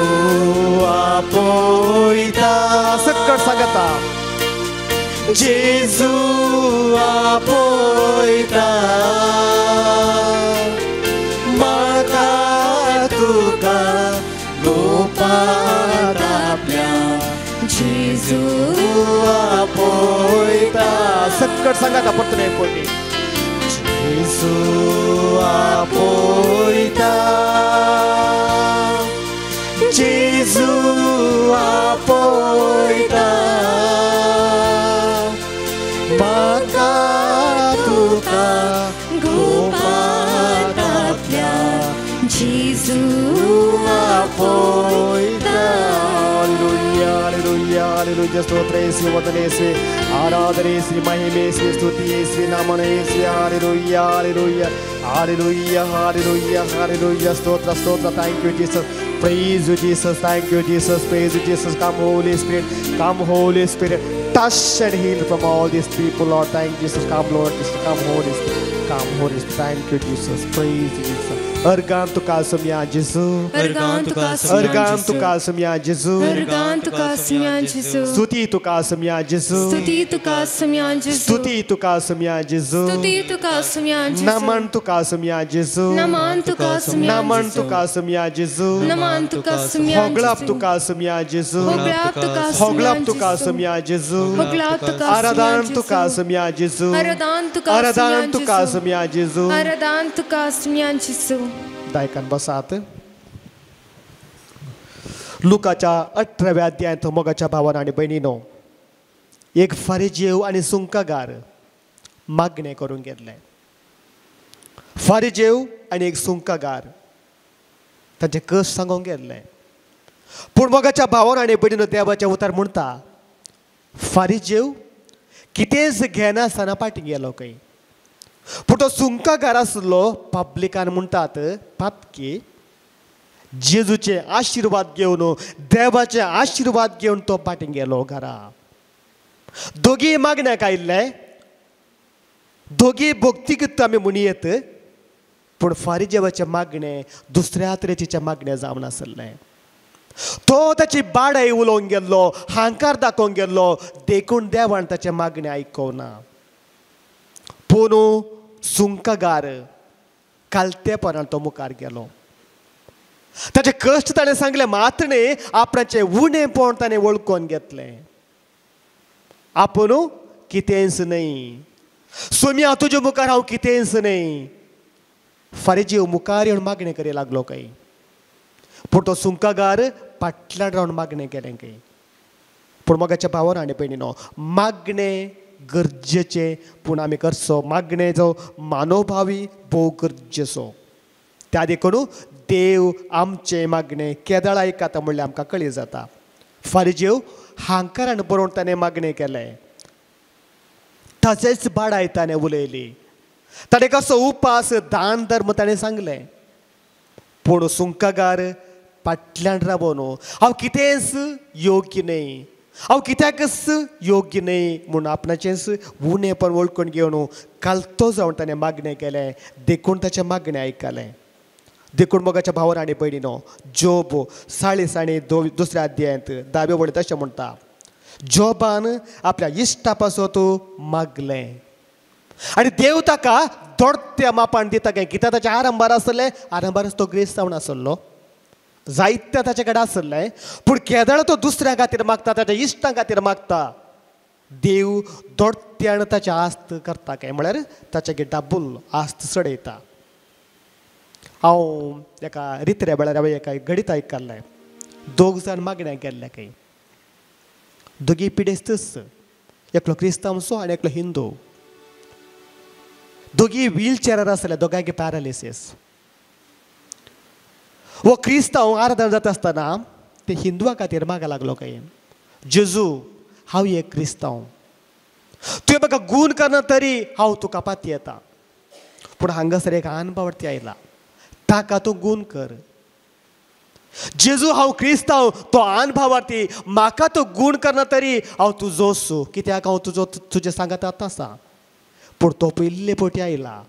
आपयता सकट सांगता. जेजू आपयता म्हाका तुका गोपाळ आपल्या जेजू आपयता. सकट सांगाता परतून एक फावटी. जेजू आपयता जेजू आपयता म्हाका तुका गोपाळ आपल्या जेजू आपयता. हालेलुया हालेलुया हालेलुया. स्तोत्र येसुवे, वंदन येसुवे, आराधना येसुवे, महिमा येसुवे, स्तुति येसुवे, नामन येसुवे. हालेलुया हालेलुया हालेलुया हालेलुया हालेलुया. स्तोत्र स्तोत्र. Thank you Jesus. Praise you, Jesus. Thank you, Jesus. Praise you, Jesus. Come, Holy Spirit. Come, Holy Spirit. Touch and heal from all these people, Lord. Thank you, Jesus. Come, Lord. Come, Holy Spirit. Come, Holy Spirit. Thank you, Jesus. Praise you, Jesus. अर्गाम तुका सोम्या जेजू organ तुका अर्गाम तुका सोम्या जेजू organ तुका सम्या जेजू स्तुती तुका सोम्या जेजू स्तुती तुका सम्या जेजू स्तुती तुका सोम्या जेजू स्तुती तुका सम्या जेजू नमन तुका सोम्या जेजू नमन तुका सम्या नमन तुका सोम्या जेजू नमन तुका सम्या होगलाप तुका सोम्या जेजू होगलाप तुका होगलाप तुका सोम्या जेजू होगलाप तुका आराधन तुका सोम्या जेजू आराधन तुका आराधन तुका सोम्या जेजू आराधन तुका सम्या जेजू दायकान बसात लुकाच्या 18व्या अध्यायात मोगाच्या भावान आणि बहिणीनो एक फारिजेव आणि सुंकागार मागणे करून घेतले फारिजेव आणि एक सुंकागार तांचे कस सांगून घेतले पूण मोगाच्या भावान आणि बहिणीनो देवाचे उतार म्हणटा फारिजेव कितेंच घेनासतना फाटी गेलो खंय पूण तो सुंकागार आसलो पब्लिकान म्हणटात पातकी जेजूचे आशिर्वाद घेवन देवाचे आशिर्वाद घेवन तो फाटी गेलो घरा दोगी मागण्याक आयिल्ले दोगी भक्तीगीत आमी म्हणयेत पूण फारिजेवाचे मागणे दुसऱ्या तरेचे मागणे जावन नासले तो ताची बाडाई उलोवंक गेल्लो हांकार दाखोवंक गेल्लो देखून देवान ताचे मागणे आयकवना पूण सुंकागार कालतेपणान तो मुखार गेलो ताचे कश्ट ताणें सांगले मात्र न्ही आपणाचें उणेपण ताणें वळखून घेतलें आपूण कितेंच न्ही सोम्या तुजे मुखार हांव कितेंच न्ही फारिजीव मुखार येवन मागणें करी लागलो खंय पूण तो सुंकागार फाटल्यान रावन मागणें केलें खंय पूण मोगाच्या भावान आनी भयणीनो मागणें गरजेचें पूण आमी करचो मागणें जो मानवभावी भोव गरजेचो त्या देखून देव आमचें मागणें केदाळ आयकाता म्हणल्यार आमकां कळी जाता फारिजेव हांकारान बरोवन ताणें मागणें केलें तशेंच बाडाय ताणें उलयली ताणें कसो उपास दान धर्म ताणें सांगलें पूण सुंकागार फाटल्यान रावन हांव कितेंच योग्य न्ही हांव कित्याकच योग्य न्ही म्हूण आपणाचेंच उणेपण वळखून घेवन कालतो जावन ताणें मागणें केलें देखून ताचें मागणें आयकलें देखून मोगाच्या भावान आनी भयणीनो जोब 40 दुसऱ्या अध्यायांत 10व्या वळेंत तशें म्हणटा जोबान आपल्या इश्टा पासत मागलें आनी देव ताका दोडत्या मापान दिता काय कित्याक ताचे आरंभार आसले आरंभारच तो ग्रेस जावन आसलो जायते ताचे कडेन आसले पूण केदाळ तो दुसऱ्या खातीर मागता ताच्या इश्टां खातीर मागता देव दोडत्यान ताचें आस्त करता काय म्हळ्यार ताचे डबल आस्त चडयता हांव एका रित्र्या वेळार हांवें एका गणित आयकल्लें 2 जाण मागण्याक गेल्ले खंय दोगी पिडेस्तच एकलो क्रिस्तांवचो आनी एकलो हिंदू दोगी व्हीलचॅरार आसले दोगांयगे पॅरालिसीस वो क्रिस्तांव आराधना जाता आसतना ते हिंदुआ खातीर मागा लागलो खंय जेजू हांव एक क्रिस्तांव तुवें म्हाका गूण करना तरी हांव तुका पाती येता पूण हांगासर एक अनपावर्थी आयला ताका तूं गूण कर जेजू हांव क्रिस्तांव तो अनभावार्थी म्हाका तो गूण करना तरी हांव तुजो सो कित्याक हांव तुजे सांगात आसा पूण तो पयले फावटी आयला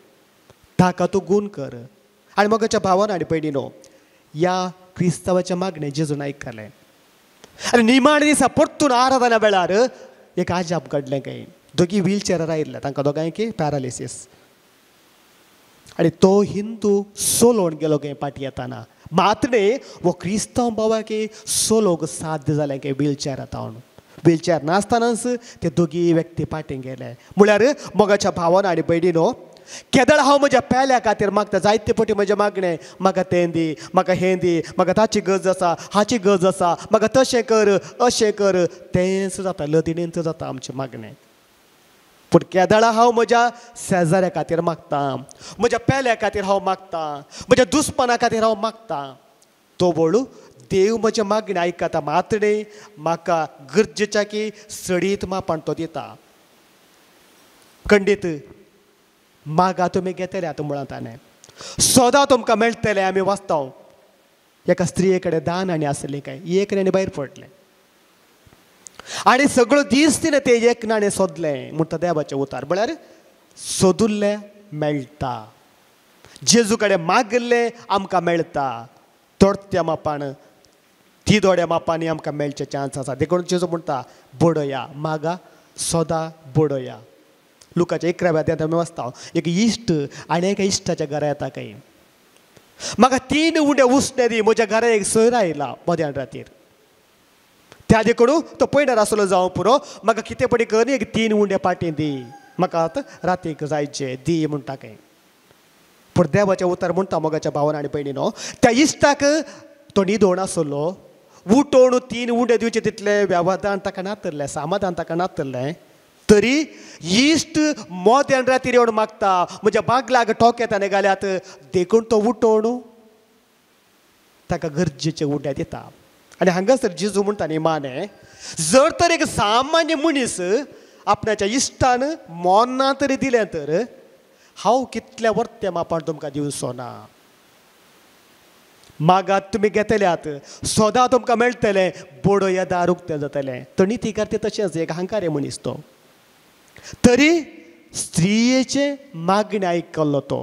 ताका तूं गूण कर आनी मोगाच्या भावान आनी भयणीनो ह्या क्रिस्तांवाच्या मागणें जेजून आयकलें आनी निमाणे दिसा परतून आराधना वेळार एक आजाप घडलें खंय दोगी व्हीलचॅरार आयिल्ले तांकां दोगांयकी पॅरालिसीस आनी तो हिंदू सोलोवन गेलो खंय पाटी येताना मात्र न्ही वो क्रिस्तांव भावाक सोलोक साध्य जालें खंय व्हीलचॅरांत व्हीलचॅर नासतनाच ते दोगी व्यक्ती पाटीं गेले म्हळ्यार मोगाच्या भावान आनी भयणीनो केदाळ हांव म्हज्या पेल्या खातीर मागता जायते फावटी म्हजें मागणें म्हाका तें दी म्हाका हें दी म्हाका ताची गरज आसा हाची गरज आसा म्हाका तशें कर अशें कर तेंच जाता लदिणेंत जाता आमचें मागणें पूण केदाळा हांव म्हज्या शेजाऱ्या खातीर मागता म्हज्या पेल्या खातीर हांव मागता म्हज्या दुस्पना खातीर हांव मागता तो बोळू देव म्हजें मागणें आयकता मात्र न्ही म्हाका गरजेच्या की सडीत मापान तो दिता खंडीत मागा तुमी घेतले आतां मुळांत ताणें सदां तुमकां मेळटलें आमी वाचता एका स्त्रिये कडेन दान आनी आसली काय एक नाणें भायर पडलें आनी सगळो दीस तिणें तें एक नाणें सोदलें म्हणटा देवाचें उतार म्हळ्यार सोदुल्लें मेळटा जेजू कडेन मागले आमकां मेळटा तोडत्या मापान तिदोड्या मापांनी आमकां मेळचे चान्स आसा देखून जेजू म्हणटा बडया मागा सदां बडया लुकाच्या 11व्या अध्यायांत आमी वाचता एक इश्ट आनी एका इश्टाच्या घरा येता खंय म्हाका 3 उंडे उसणे दी म्हज्या घरा एक सोयर आयला मध्यान रातीर त्या देखून तो पयणार आसलो जावं पुरो म्हाका कितें पडी कर एक 3 उंडे पाटी दी म्हाका आतां रातीक जायचे दी म्हणटा खंय पूण देवाचें उतर म्हणटा मोगाच्या भावान आनी भयणीनो त्या इश्टाक तो न्हिदोण आसलो उठोवन 3 उंडे दिवचे तितले व्यवधान ताका नातरलें समाधान ताका नातरलें तरी इश्ट मोद्यान रातीर येवन मागता म्हज्या बागलाक ठोक्याताने घाल्यात देखून तो उठोवन ताका गरजेचे उंडे दिता आनी हांगासर जेजू म्हणटा न्ही माने जर तर एक सामान्य मनीस आपणाच्या इश्टान मोन्ना तरी दिलें तर हांव कितल्या वर्त्या मापान तुमकां दिवचो ना मागात तुमी घेतल्यात सदां तुमकां मेळटलें बडो दार उक्तें जातलें तो नितीकार ते तशेंच एक अहंकारी मनीस तो तरी स्त्रियेचे मागणी आयकल्लो तो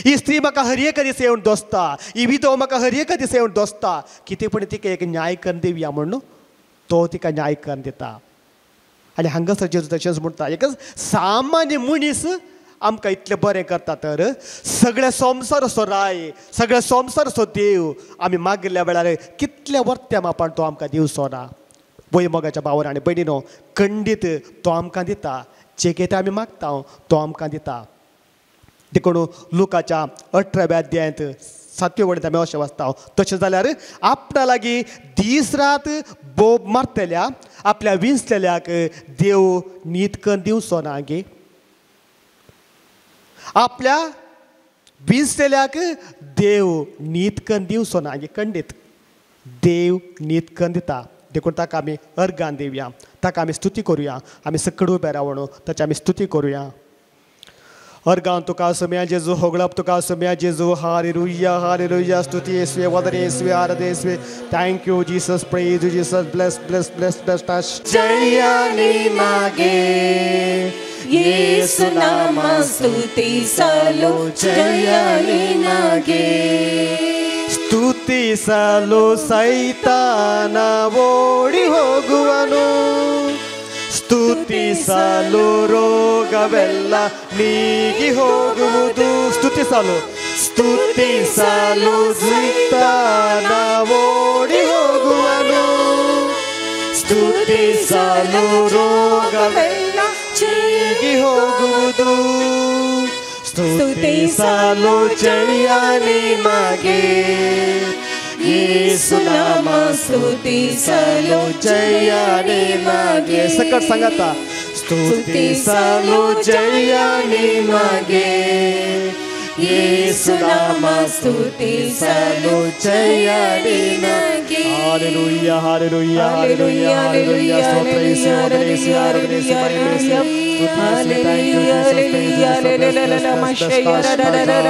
ही स्त्री म्हाका हर एका दिसा येवन दोसता ही विधव म्हाका हर एका दिसा येवन दोसता कितें पूण तिका एक न्याय करून दिवया म्हणून तो तिका न्याय करून दिता आनी हांगासर जेजू तशेंच म्हणटा एक सामान्य मनीस आमकां इतलें बरें करता तर सगळे संवसार असो राय सगळे संवसार असो देव आमी मागिल्ल्या वेळार कितल्या वर्त्या मापान तो आमकां दिवचो ना वय मोगाच्या भावान आनी भयणीनो खंडीत तो आमकां दिता जे कितें आमी मागता तो आमकां दिता देखून लुकाच्या 18व्या अध्यायांत 7वे वडींत आमी अशें वाचता तशें जाल्यार आपणा लागीं दीस रात बोब मारतल्या आपल्या विंचलेल्याक देव न्हीद करून दिवचो ना गे आपल्या विंचलेल्याक देव न्हीद करून दिवचो ना गे खंडीत देव न्हीद करून दिता देखून ताका आमी अर्गान दिवया ताका आमी स्तुती करुया आमी सकड उबे रावून ताची आमी स्तुती करुया अर्गान तुका सुम्या जेजू होगळप तुका सुम्या जेजू हालेलुया स्तुती येसुवे वदन येसुवे आराधना येसुवे thank you Jesus praise you Jesus bless bless bless bless touch जयानी मागे येसु नाम स्तुति सालो जयानी मागे ಸ್ತುತಿ ಸಲು ಸೈತಾನ ಓಡಿ ಹೋಗುವನು ಸ್ತುತಿಸಲು ರೋಗವೆಲ್ಲ ನೀಗಿ ಹೋಗುವುದು ಸ್ತುತಿಸಲು ಸೈತಾನ ಓಡಿ ಹೋಗುವನು ಸ್ತುತಿಸಲು ರೋಗವೆಲ್ಲ ನೀಗಿ ಹೋಗುವುದು ಸ್ತುತಿಸಲು ಜಯಾನಿ ಮಾಗೆ येसु नाम स्तुतिसलो जयानी मागे सकट सांगता स्तुतिसलो जयानी मागे येसु नाम स्तुतिसलो जयानी मागे हालेलुया हालेलुया हालेलुया हालेलुया स्तोत्र येसु येसु आराधना येसु हालेलुया हालेलुया हालेलुया मशया हालेलुया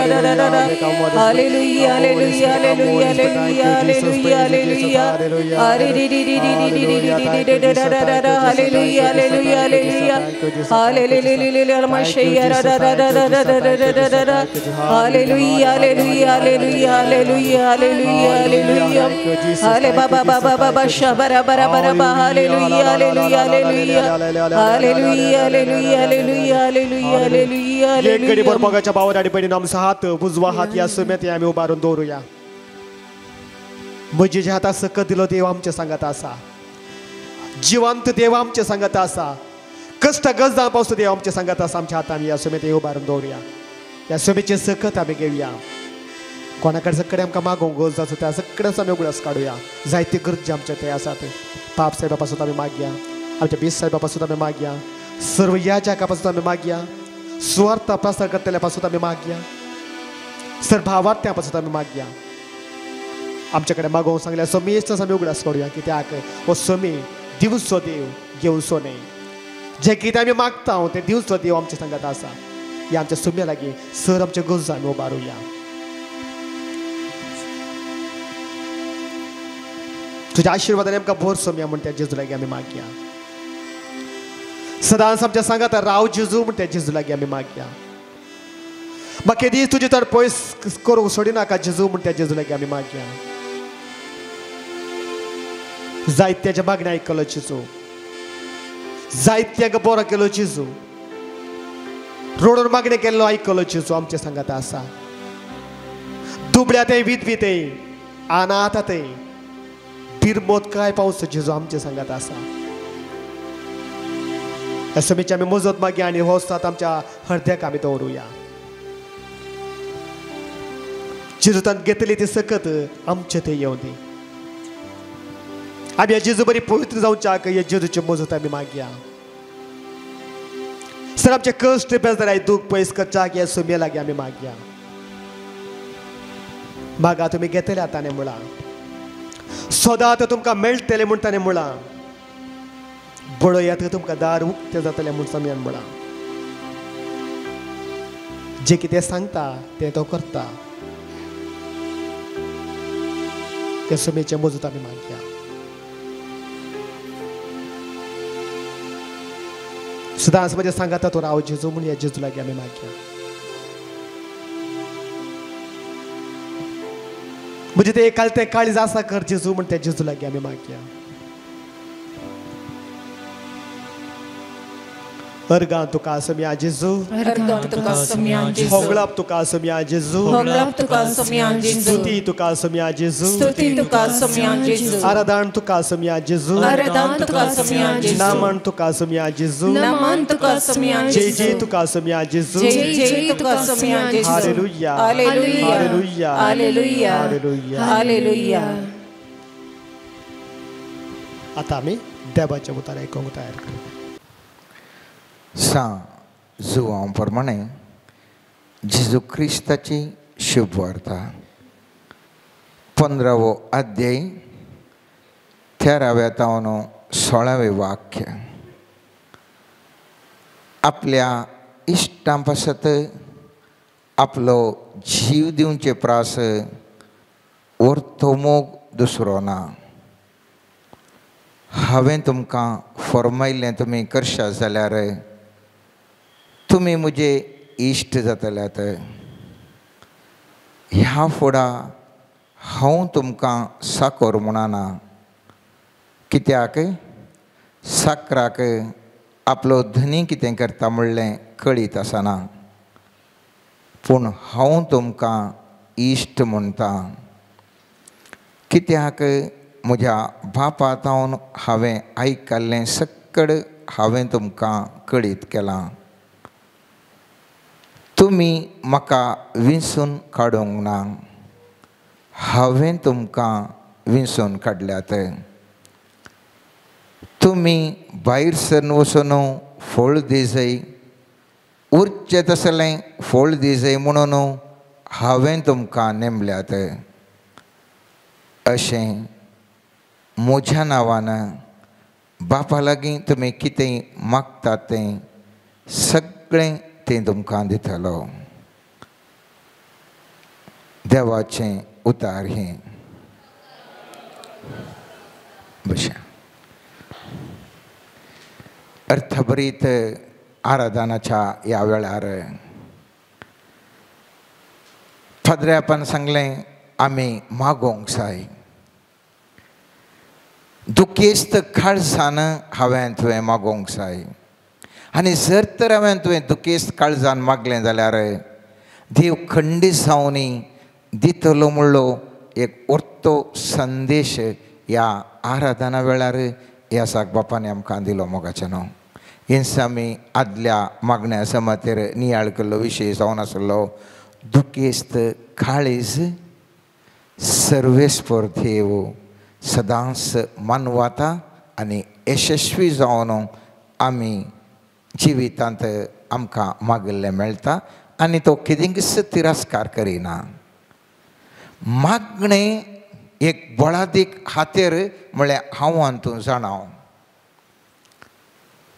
हालेलुया हालेलुया हालेलुया हालेलुया हालेलुया हालेलुया हालेलुया हालेलुया मशया हालेलुया हालेलुया हालेलुया हालेलुया हालेलुया हालेलुया हाले बाबा बाबा बाबा शबरा बरा बरा हालेलुया हालेलुया हालेलुया हालेलुया हालेलुया हालेलुया हालेलुया हालेलुया एक घडी भर मोगाच्या भावान आनी भयणीनो आमचो हात उजवा हात या सुमेत आमी उबारून दवरुया म्हजे जे हाता सकत दिलो देव आमचे सांगत आसा जिवंत देव आमचे सांगत आसा कष्ट गरजा पावस देव आमचे सांगत आसा आमच्या हातान या सुमेत उबारून दवरुया या सुमेचे सकत आमी घेवया कोणाकडे सगळे आमकां मागोवंक गरज आसा त्या सगळ्यांचो आमी उगडास काडुया जायते गरजे आमचे ते आसात पाप साहेबा पासून आमी मागया आमच्या बीस साहेबा पासून आमी मागया सर्व याजका पासून आमी मागया स्वार्थ प्रसार करतल्या पासून आमी मागया सर भावार्थ्या पासून आमी मागया आमचे कडेन मागोवंक सांगल्या समेस्त आमी उगडास काडुया कित्याक हो समे दिवचो देव घेवचो न्हय जे कितें आमी मागता ते दिवचो देव आमचे सांगत आसा या आमच्या सुम्या लागीं सर आमचे गरजो आमी उबारुया तुझ्या आशिर्वादाने आमकां भर सोम्या म्हण त्या जेजू लागीं आमी मागया सदांच आमच्या सांगात राव जेजू म्हण त्या जेजू लागीं आमी मागया म्हाका दीस तुजे तर पयस करूंक सोडिनाका जेजू म्हण त्या जेजू लागीं आमी मागया. जायत्याच्या मागण्या आयकलो जेजू, जायत्यांक बरो केलो जेजू, रोडोर मागणें केल्लो आयकलो जेजू आमच्या सांगात आसा. दुबळ्या ते विधवी अनाथ ते बिरमोत काय पावस जेजू आमच्या सांगात आसा. असमेची आमी मजत मागया आनी हो सात आमच्या हृदयाक आमी दवरुया. जेजूतान घेतली ती सकत आमचे ते येवं दी. आमी जेजू बरी पवित्र जावच्याक हे जेजूची मजत आमी मागया. सर आमचे कश्ट बेजार दुख पयस करच्याक हे सुमे लागीं आमी मागया. मागा तुमी घेतले आतां मुळा सदांच तुमकां मेळटले म्हूण ताणें मुळा बळयात तुमकां दार उक्तें जातलें म्हूण समेन मुळा. जे कितें सांगता तें तो करता. ते समेचे मजत आमी मागया. सदांच म्हणजे सांगाता तो राव जेजू म्हूण ह्या जेजू लागीं आमी मागया. म्हणजे ते एकाल ते काळीज आसा कर जेजू म्हण त्या जेजू लागीं आमी मागया. अर्गां तुका आसम्या जेजू, होगळप तुका आसम्या जेजू, स्तुती तुका आसम्या जेजू, आराधन तुका आसम्या जेजू, नामन तुका आसम्या जेजू, जय जय तुका आसम्या जेजू. हालेलुया हालेलुया हालेलुया. आता आमी देवाच्या उतार आयकूंक तयार करू. जुवां प्रमाणे जेजू क्रिस्ताची शुभ वार्ता 15वो अध्याय 13व्या तावन 16वें वाक्य. आपल्या इश्टां पासत आपलो जीव दिवचे प्रास वर्तोमोग दुसरो ना. हांवें तुमकां फरमायलें तुमी करशात जाल्यार तुमी म्हजे इश्ट जातल्यात. ह्या फुडां हांव तुमकां साकर म्हणना. कित्याक साकराक आपलो धनी कितें करता म्हणलें कळीत आसना. पूण हांव तुमकां इश्ट म्हणटा. कित्याक म्हज्या बापातावन हांवें आयकल्लें सक्कड हांवें तुमकां कळीत केलां. तुमी म्हाका विंचून काडूंक ना, हांवें तुमकां विंचून काडल्यात. तुमी भायर सरून वचून फळ दिजय, उरचें तसलें फळ दिजय म्हणून हांवें तुमकां नेमल्यात. अशें म्हज्या नांवान बापा लागीं तुमी कितेंय मागतात तें सगळें तें तुमकां दितलो. देवाचें उतार हें. बशा अर्थभरीत आराधनाच्या ह्या वेळार फादऱ्यापान सांगलें आमी मागोंक जाय. दुखेस्त काळजान हांवें तुवें मागोंक जाय. आनी जर तर हांवें तुवें दुखेस्त काळजान मागलें जाल्यार देव खंडीत जावन दितलो म्हणलो एक उरतो संदेश ह्या आराधना वेळार ह्या साक बापान आमकां दिलो मोगाचें न्हू. हिंच आमी आदल्या मागण्या समातेर नियाळ केल्लो विशय जावन आसलो. दुखेस्त काळीज सर्वेस्पर देव सदांच मानवाता आनी यशस्वी जावन आमी जिवितांत आमकां मागिल्लें मेळटा आनी तो केदींच तिरस्कार करिना. मागणें एक बळादीक हातेर म्हळ्यार हांव आनी तूं जाणाव.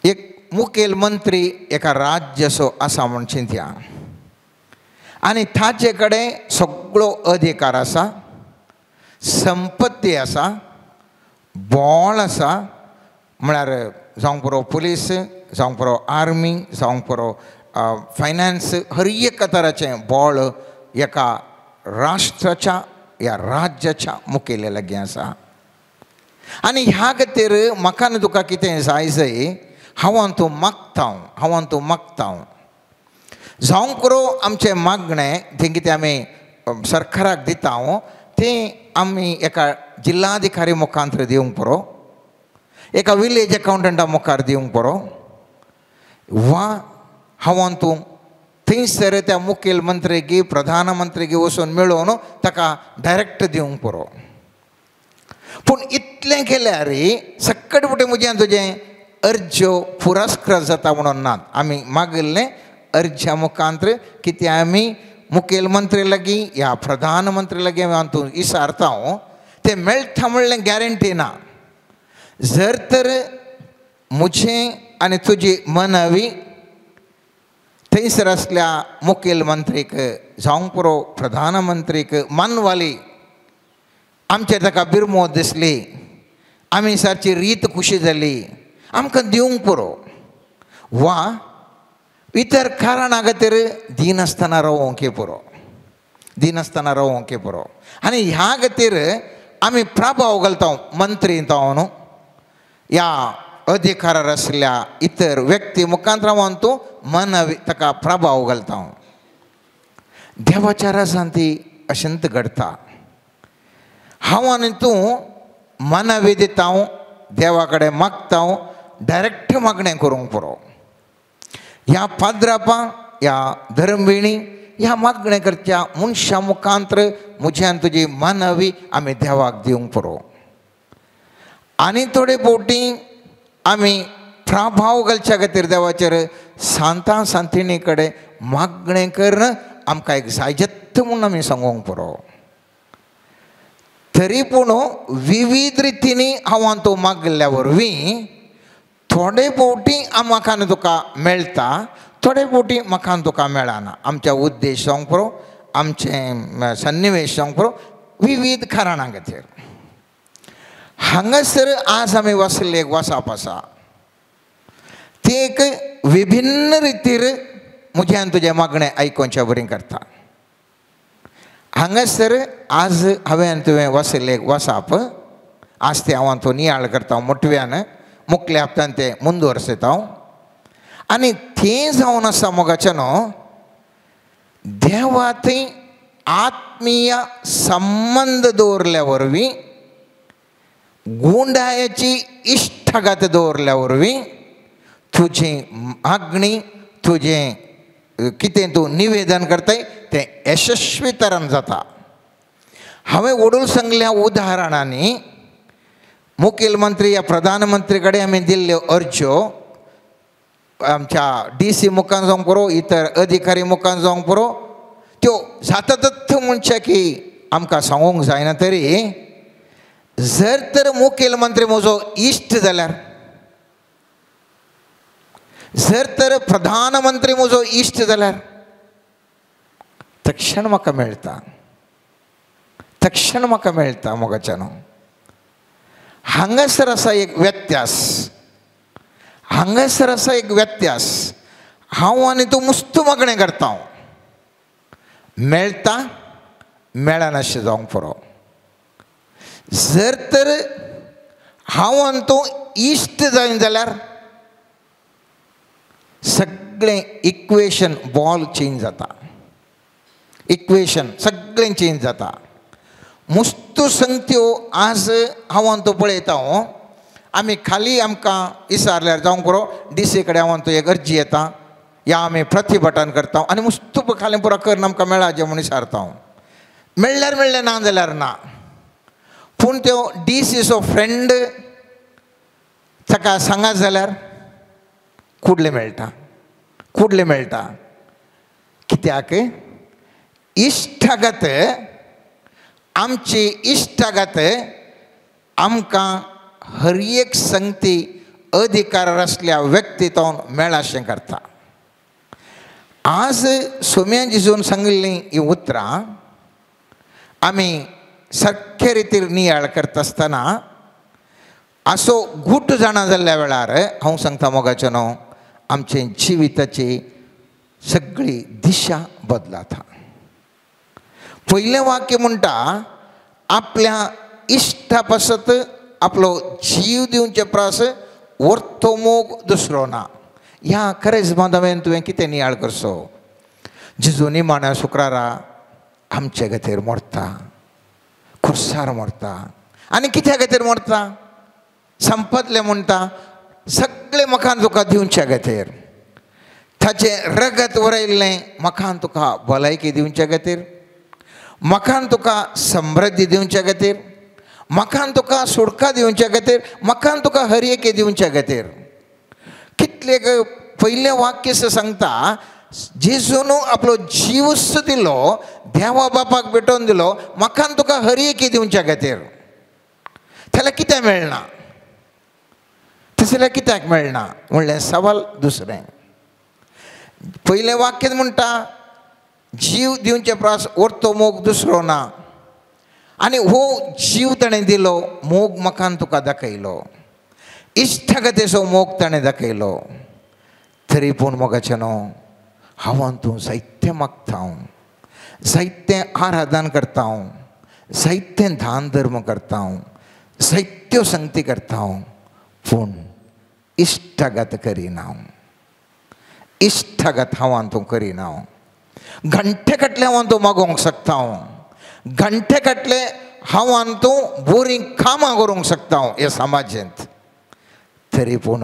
एक मुखेल मंत्री एका राज्याचो आसा म्हूण चिंतया आनी ताचे कडेन सगळो अधिकार आसा, संपत्ती आसा, बोळ आसा. म्हळ्यार जावं पुरो पुलीस, जावं पुरो आर्मी, जावं पुरो फायनान्स हर एक तराचें बळ एका राष्ट्राच्या या राज्याच्या मुखेल्या लागीं आसा आनी ह्या खातीर म्हाका न्हू तुका कितें जाय जाय हांव तूं मागतां जावं करो आमचें मागणें जें कितें आमी सरकाराक दिता तें आमी एका जिल्लाधिकारी मुखांतर दिवंक पुरो एका विलेज अकावंटंटा मुखार दिवंक पुरो वा हांव तूं थंयसर त्या मुखेलमंत्रीक प्रधानमंत्रीक वचून मेळोवन ताका डायरेक्ट दिवंक पुरो पूण इतलें केल्यार सक्कट फुडें म्हजें तुजें अर्ज पुरस्कृत जाता म्हणून नात आमी मागिल्लें अर्जा मुखांतर कितें आमी मुखेलमंत्री लागीं या प्रधानमंत्री लागीं हांव तूं विचारता तें मेळटा म्हणलें गॅरंटी ना जर तर म्हजें आनी तुजी मनवी थंयसर आसल्या मुखेलमंत्रीक जावंक पुरो प्रधानमंत्रीक मानवाली आमचेर ताका बिरमोद दिसली आमी सारची रीत खुशी जाली आमकां दिवंक पुरो वा इतर कारणां खातीर दिनासतना रावोंक पुरो आनी ह्या खातीर आमी प्रभाव घालता मंत्री जावन ह्या अधिकारार आसल्या इतर व्यक्ती मुखांतर हांव तूं मनवी ताका प्रभाव घालता देवाच्या राजान ती अशेंत घडता हांव आनी तूं मनवी दिता देवा कडेन मागता डायरेक्ट मागणें करूंक पुरो ह्या पाद्रापां ह्या धर्मविणी ह्या मागणें करच्या मनशा मुखांतर म्हज्यान तुजी मनवी आमी देवाक दिवंक पुरो आनी थोडे फावटी आमी प्रभाव घालच्या खातीर देवाचेर सांतां सांतिणी कडेन मागणें कर आमकां एक जायजत्त म्हणून आमी सांगूंक पुरो तरी पूण विविध रितींनी हांव तूं मागल्या वरवीं थोडे फावटी म्हाका तुका मेळटा थोडे फावटी म्हाका तुका मेळना आमच्या उद्देश जावंक पुरो आमचे सन्निवेश जावंक पुरो विविध कारणां खातीर हांगासर आज आमी वाचले एक वसाप आसा ती एक विभिन्न रितीर म्हज्यान तुजें मागणें आयकोवचें बरें करता हांगासर आज हांवें तुवें वाचलें एक वसाप आज तें हांव तो नियाळ करता मोटव्यान मुखल्या हप्त्यान तें मुंदवरसयता आनी तें जावन आसा मोगाचें न्हू देवा थंय आत्मीय संबंद दवरल्या वरवीं गुंडायाची इश्टागत दवरल्या वरवीं तुजी मागणी तुजें कितें तूं निवेदन करताय तें यशस्वी तरान जाता हांवें वडूल सांगल्या उदाहरणांनी मुखेलमंत्री या प्रधानमंत्री कडेन आमी दिल्ल्यो अर्ज्यो आमच्या DC मुखान जावंक पुरो इतर अधिकारी मुखान जावंक पुरो त्यो जातातच म्हणचे की आमकां सांगूंक जायना तरी जर तर मुखेलमंत्री म्हजो इश्ट जाल्यार जर तर प्रधानमंत्री म्हजो इश्ट जाल्यार तक्षण म्हाका मेळटा मोगाच्यान हांगासर आसा एक व्यत्यास हांव आनी तूं मुस्त मागणें करता मेळटा मेळनाशें जावंक पुरो जर तर हांव आनी तूं इश्ट जायन जाल्यार सगळें इक्वेशन बॉल चेंज जाता इक्वेशन सगळें चेंज जाता मुस्तो संगत्यो आज हांव तो पळयता आमी खाली आमकां विचारल्यार जावंक पुरो DC कडेन हांव तो एक अर्जी येता या आमी प्रतिभटन करता आनी मुस्त खाली पुरो कर आमकां मेळाचें म्हूण विचारता मेळ्ळ्यार मेळ्ळें ना जाल्यार ना पूण त्यो DCचो फ्रेंड ताका सांगात जाल्यार कुडले मेळटा कित्याक इश्टागत आमची इश्टागत आमकां हर एक संगती अधिकारार आसल्या व्यक्तीतून मेळाशें करता आज सोम्या जिजून सांगिल्लीं ही उतरां आमी सारके रितीन नियाळ करता आसतना असो गूट जाणा जाल्ल्या वेळार हांव सांगता मोगाचें न्हू आमचे जिविताची सगळी दिशा बदलाता. पयलें वाक्य म्हणटा आपल्या इश्टा पासत आपलो जीव दिवचे प्रास व्हरतो मोग दुसरो ना. ह्या खरेंच बांधवेन तुवें कितें नियाळ करचो. जेजू निमाण्या शुक्रारा आमचे खातीर मरता, खुर्सार मरता. आनी कित्या खातीर मरता? संपतलें म्हणटा सगळें मकान तुका दिवचे खातीर. ताचें रगत उरयल्लें मकान तुका भलायकी दिवचे खातीर, मकान तुका समृद्धी दिवचे खातीर, मकान तुका सुडका दिवचे खातीर, मकान तुका हरयेके दिवचे खातीर. कितले पयलें वाक्य सांगता जेजून आपलो जीवच दिलो, देवा बापाक भेटोवन दिलो मकान तुका हरयेके दिवचे खातीर. त्याला कित्याक मेळना? तसल्या कित्याक मेळना म्हणलें सवाल दुसरें. पयलें वाक्य म्हणटा जीव दिवचे प्रास व्हरतो मोग दुसरो ना. आनी हो जीव ताणें दिलो, मोग मकान तुका दाखयलो, इश्टगतेचो मोग ताणें दाखयलो. तरी पूण मोगाचें न्हू, हांव तूं जायतें मागता, जायतें आराधन करता, जायतें दान धर्म करता, जायत्यो संगती करता, पूण इश्टगत करिना. इश्टगत हांव तूं करिना. घंटे कटले हांव तूं मागोवंक शकता, घंटे कटले हांव तूं बोरीं कामां करूंक शकता ह्या समाजांत. तरी पूण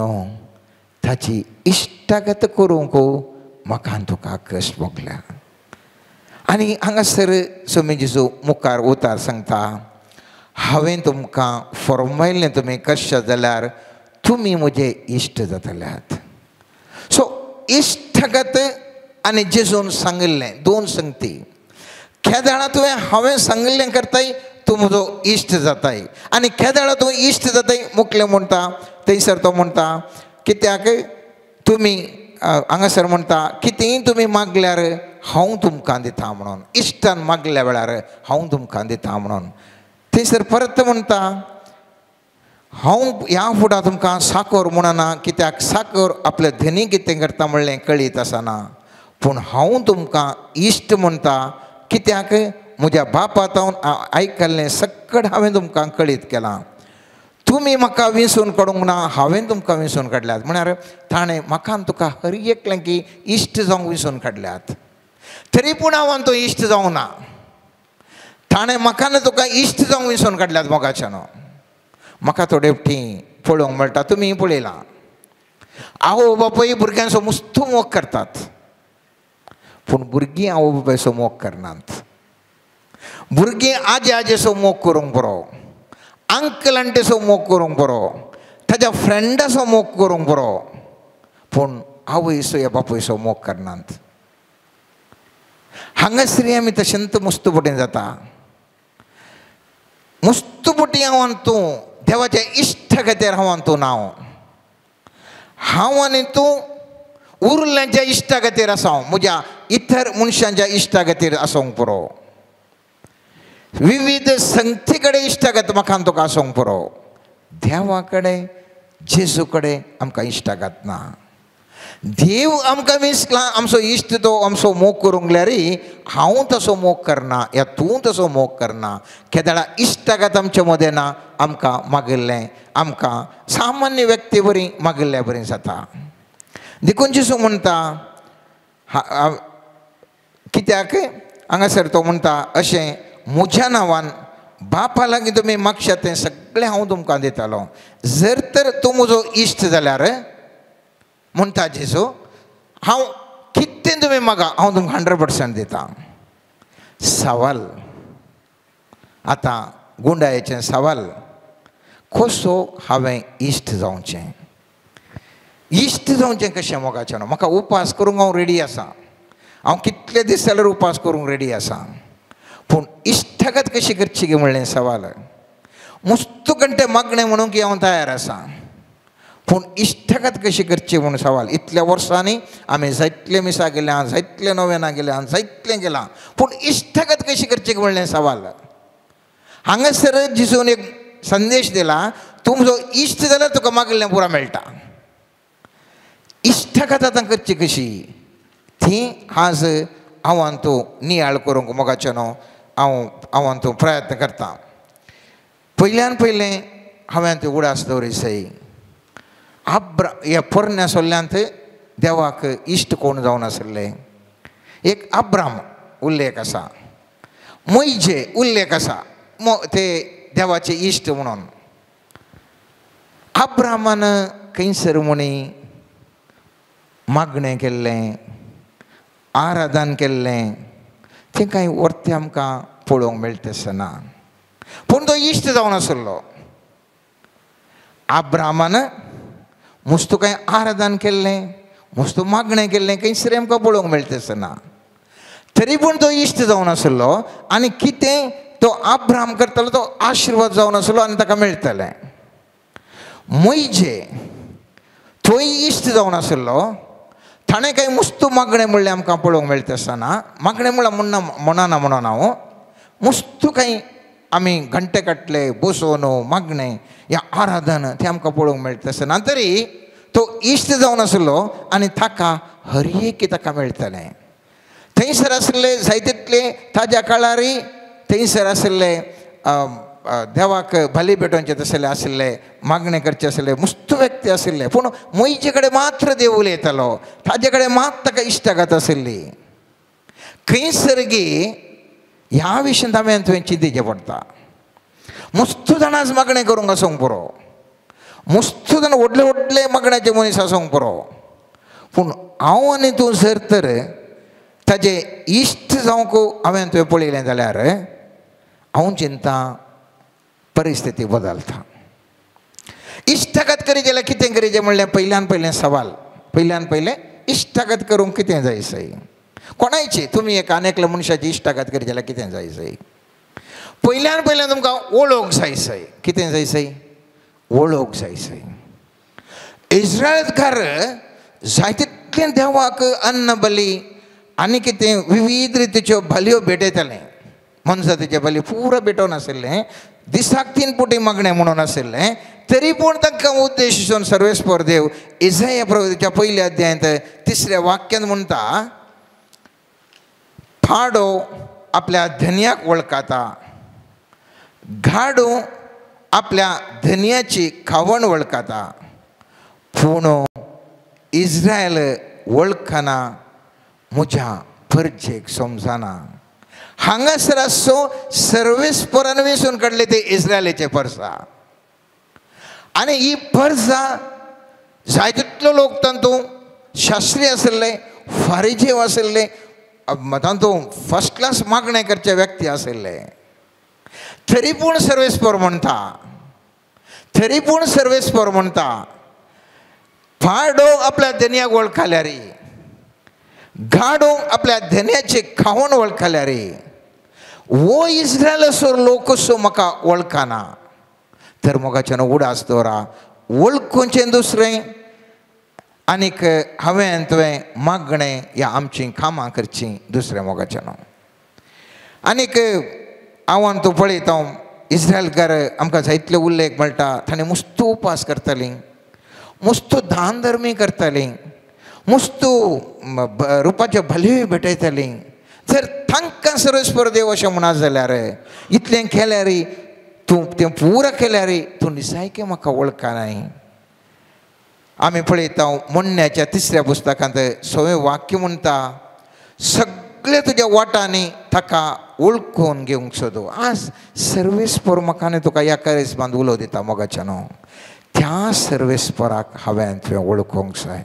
ताची इश्टगत करूंक म्हाका तुका कश्ट भोगल्या. आनी हांगासर स्वामी जेजू मुखार उतार सांगता, हांवें तुमकां फर्मायल्लें तुमी कश्ट जाल्यार तुमी म्हजे इश्ट जातल्यात. सो इश्टगत आनी जेजून सांगिल्लें दोन संगती. केदाळा तुवें हांवें सांगिल्लें करताय तूं म्हजो इश्ट जाताय, आनी केदाळा तूं इश्ट जाताय मुखलें म्हणटा थंयसर तो म्हणटा कित्याक तुमी हांगासर म्हणटा कितेंय तुमी मागल्यार हांव तुमकां दिता म्हणून. इश्टान मागल्या वेळार हांव तुमकां दिता म्हणून. थंयसर परत म्हणटा हांव ह्या फुडां तुमकां साकर म्हणना, कित्याक साकर आपले धनी कितें करता म्हणलें कळीत आसना, पूण हांव तुमकां इश्ट म्हणटा कित्याक म्हज्या बापातावन आयकल्लें सक्कड हांवें तुमकां कळीत केलां. तुमी म्हाका विंसून काडूंक ना, हांवें तुमकां विंसून काडल्यात. म्हळ्यार ताणें म्हाका तुका हर एकलें की इश्ट जावंक विंसून काडल्यात. तरी पूण हांव तो इश्ट जावंक ना. ताणें म्हाका तुका इश्ट जावंक विंसून काडल्यात मोगाचें न्हू. म्हाका थोडे फावटी पळोवंक मेळटा, तुमी पळयलां, आवय बापूय भुरग्यांचो मस्तो मोग करतात, पूण भुरगीं आवय बापायचो मोग करनात. भुरगीं आजी आजेचो मोग करूंक बरो, अंकल आंटीचो मोग करूंक बरो, ताज्या फ्रेंडाचो मोग करूंक बरो, पूण आवयचो या बापूयचो मोग करनात. हांगासरी आमी तशेंत मस्तपटीन जाता. मस्तपटी हांव तूं देवाच्या इश्ट खातीर हांव तूं नांव, हांव आनी तूं उरल्यांच्या इश्टा खातीर आसां, म्हज्या इतर मनशांच्या इश्टा खातीर आसूंक पुरो. विविध संगती कडेन इश्टागत म्हाका तुका आसूंक पुरो. देवा कडेन जेजू कडेन आमकां इश्टागत ना. देव आमकां विसला आमचो इश्ट तो आमचो मोग करूंक रे हांव तसो मोग करना या तूं तसो मोग करना. केदाळा इश्टागत आमचे मदें ना. आमकां मागिल्लें आमकां सामान्य व्यक्ती बरी मागिल्लें बरी जाता. देखून जेजू म्हणटा कित्याक हांगासर तो म्हणटा अशें म्हज्या नांवान बापा लागीं तुमी मागशात तें सगळें हांव तुमकां दितालो. जर तर तूं म्हजो इश्ट जाल्यार म्हणटा जेजू हांव कितें तुमी मागा हांव तुमकां 100% दितां. सवाल आतां गुंडायेचें सवाल कसो हांवें इश्ट जावचें. इश्ट जावचें कशें मोगाचें न्हू. म्हाका उपास करूंक हांव रेडी आसां. हांव कितले दीस जाल्यार उपास करूंक रेडी आसां. पूण इश्टागत कशी करची गे म्हणलें सवाल. मस्त घंटे मागणें म्हणून की हांव तयार आसां. पूण इश्टागत कशी करची म्हणून सवाल. इतल्या वर्सांनी आमी जायतले मिसा गेल्या जायतले नोवेना गेल्या जायतलें गेलां. पूण इश्टागत कशी करची म्हणलें सवाल. हांगासर जिजून एक संदेश दिला तूं म्हजो इश्ट जाल्यार तुका मागिल्लें पुरा मेळटा. इश्टागत आतां करची कशी ती आज हांव तूं नियाळ करूंक मोगाचें न्हू हांव तूं प्रयत्न करता. पयल्यान पयलें हांवें ती उडास दवरी सई ह्या पोरण्या सोल्ल्यांत देवाक इश्ट कोण जावन आसले. एक अब्राम उल्लेख आसा, मोइजे उल्लेख आसा ते देवाचे इश्ट म्हणून. अब्रामान खंयसर म्हणी मागणें केल्लें, आराधन केल्लें तें कांय वर्तें आमकां पळोवंक मेळटा आसना. पूण तो इश्ट जावन आसलो. अब्रामान मुस्तू कांय आराधन केल्लें, मुस्तू मागणें केल्लें खंयसर आमकां पळोवंक मेळटा आसना. तरी पूण तो इश्ट जावन आसलो आनी कितें तो अब्राम करतालो तो आशिर्वाद जावन आसलो आनी ताका मेळटलें. मोइजे थंय इश्ट जावन आसलो. ताणें कांय मुस्तू मागणें म्हणलें आमकां पळोवंक मेळटा आसना. मागणें म्हणल्यार म्हणना म्हणून हांव मुस्तू कांय आमी घंटे काटले बसोवन मागणें या आराधन तें आमकां पळोवंक मेळटा आसना. तरी तो इश्ट जावन आसलो आनी ताका हर एक ताका मेळटलें. थंयसर आसले जायतितले ताज्या काळारी थंयसर आसले देवाक बली भेटोवचे तसले आसले, मागणें करचे आसले, मुस्त व्यक्ती आसले. पूण मोइजे कडेन मात्र देव उलयतालो, ताजे कडेन मात ताका इश्टागत आसली. खंयसर गे ह्या विशयांत हांवें तुवें चिंतिचें पडटा. मुस्त जाणांच मागणें करूंक आसूंक पुरो, मुस्त जाण व्हडले व्हडले मागण्याचे मनीस आसूंक पुरो. पूण हांव आनी तूं जर तर ताजे इश्ट जावंक हांवें तुवें पळयलें जाल्यार हांव चिंता परिस्थिती बदलता. इश्टागत करी जाल्यार कितें करीचें म्हणलें पयल्यान पयलें सवाल. पयल्यान पयलें इश्टागत करूंक कितें जाय सई. कोणायची तुमी एक आनी एकल्या मनशाची इश्टागत करी जाल्यार कितें जाय सई. पयल्यान पयलें तुमकां वळोवंक जाय सई. कितें जाय सई? वळोवंक जाय सई. इस्रायलकार जायतितले देवाक अन्न बली आनी कितें विविध रितीच्यो बल्यो भेटयताले. मनशाचे बली पुरो भेटोवन आशिल्लें. दिसाक 3 पुटी मागणें म्हणून आशिल्लें. तरी पूण तांकां उद्देशून सर्वेस्पर देव इसाया प्रवक्त्याच्या पयल्या अध्यायांत 3ऱ्या वाक्यांत म्हणटा, फाडो आपल्या धन्याक वळखाता, घाडो आपल्या धन्याची खावण वळखाता, पूण इस्रायल वळखना म्हज्या परजेक समजना. हांगासर आसो सर्वेस्परान वेंचून काडले ते इस्रायलीचे परसा. आनी ही परसा जायतितलो लोक तातूंत शास्त्री आशिल्ले, फारिजेव आशिल्ले, तातूंत फर्स्ट क्लास मागणें करचे व्यक्ती आशिल्ले. तरी पूण सर्वेस्पर म्हणटा, तरी पूण सर्वेस्पर म्हणटा, फाडो आपल्या धन्याक वळखल्यार, घाडो आपल्या धन्याचे खावण वळखल्यार, वो इस्रायल असो लोक असो म्हाका वळखना. तर मोगाच्यान उडास दवरा. वळखुचें दुसरें आनीक हांवें तुवें मागणें या आमचीं कामां करचीं दुसरें मोगाच्यान. आनीक हांव तूं पळयता इस्रायलकार आमकां जायतले उल्लेख मेळटा. ताणें मुस्तू उपास करतालीं, मुस्तू दान धर्मी करतालीं, मुस्तू रुपाच्यो भल्योय भेटयतालीं. जर तांकां सर्वेस्पर देव अशें म्हणत जाल्यार इतलें केल्यार तूं तें पुरां केल्यार तूं निसायकें म्हाका वळखनाय. आमी पळयता म्हणण्याच्या 3ऱ्या पुस्तकांत 6वें वाक्य म्हणटा, सगळे तुज्या वाटांनी ताका वळखून घेवंक सोदू. आज सर्वेस्पर म्हाका आनी तुका ह्या करेस्पांत उलो दिता मोगाच्यान. त्या सर्वेस्पराक हांवें तुवें वळखूंक जाय.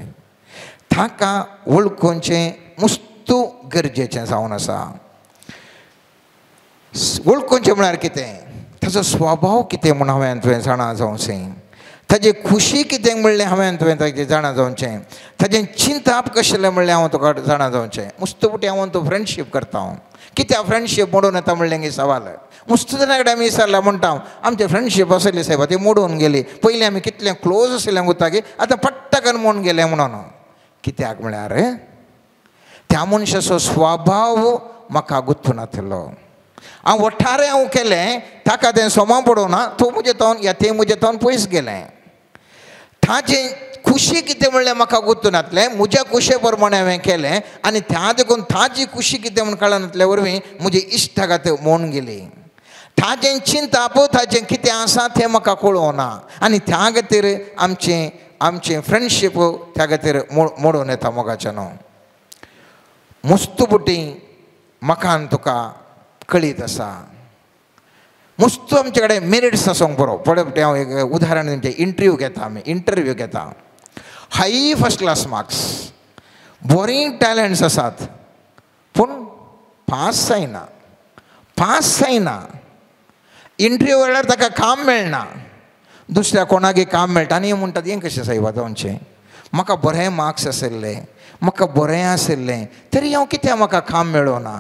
ताका वळखुचें मुस्तू गरजेचें जावन आसा. वळखुचें म्हळ्यार कितें, ताचो स्वभाव कितें म्हूण हांवें तुवें जाणा जावचें, ताजी खुशी कितें म्हणलें हांवें तुवें ताजें जाणा जावचें, ताजें चिंताप कशें म्हणलें हांव तुका जाणा जावचें. मुस्तुपुटी हांव तूं फ्रेंडशीप करता. कित्याक फ्रेंडशीप मोडून येता म्हणलें गी सवाल. मुस्तुजाना कडेन आमी विचारल्यार म्हणटा आमची फ्रेंडशीप आसली सायबा ती मोडून गेली. पयलीं आमी कितलें क्लोज आशिल्लें गुता गी, आतां पट्टकन मोडून गेलें म्हणून. कित्याक म्हळ्यार त्या मनशाचो स्वभाव म्हाका गुंतून आसलो. हांव वठारे हांव केलें ताका तें सोमा पडोवना. तो म्हजे तोंड या तें म्हजे तोंड पयस गेलें. ताजें खुशी कितें म्हणलें म्हाका गुर्तू नासलें, म्हज्या खुशे प्रमाणे हांवें केलें आनी त्या देखून ताजी खुशी कितें म्हूण कळनासल्या वरवीं म्हजी इश्टागत मोडून गेली. ताजें चिंता ताजें कितें आसा तें म्हाका कळोना आनी त्या खातीर आमचें फ्रेंडशीप त्या खातीर मोडून येता. मोगाचें न्हू मुस्तुबुटी म्हाका तुका कळीत आसा. मुस्तू आमचे कडेन मेरिट्स आसूंक बरो. पळय हांव एक उदाहरण तुमचें इंटरव्यू घेता. हाय फर्स्ट क्लास मार्क्स, बरी टॅलंट्स आसात पूण पास जायना. इंटरव्यू वेळार ताका काम मेळना. दुसऱ्या कोणाकय काम मेळटा आनी म्हणटात हें कशें सायबा जावचें, म्हाका बरें मार्क्स आशिल्ले, म्हाका बरें आशिल्लें तरी हांव कित्याक म्हाका काम मेळोना.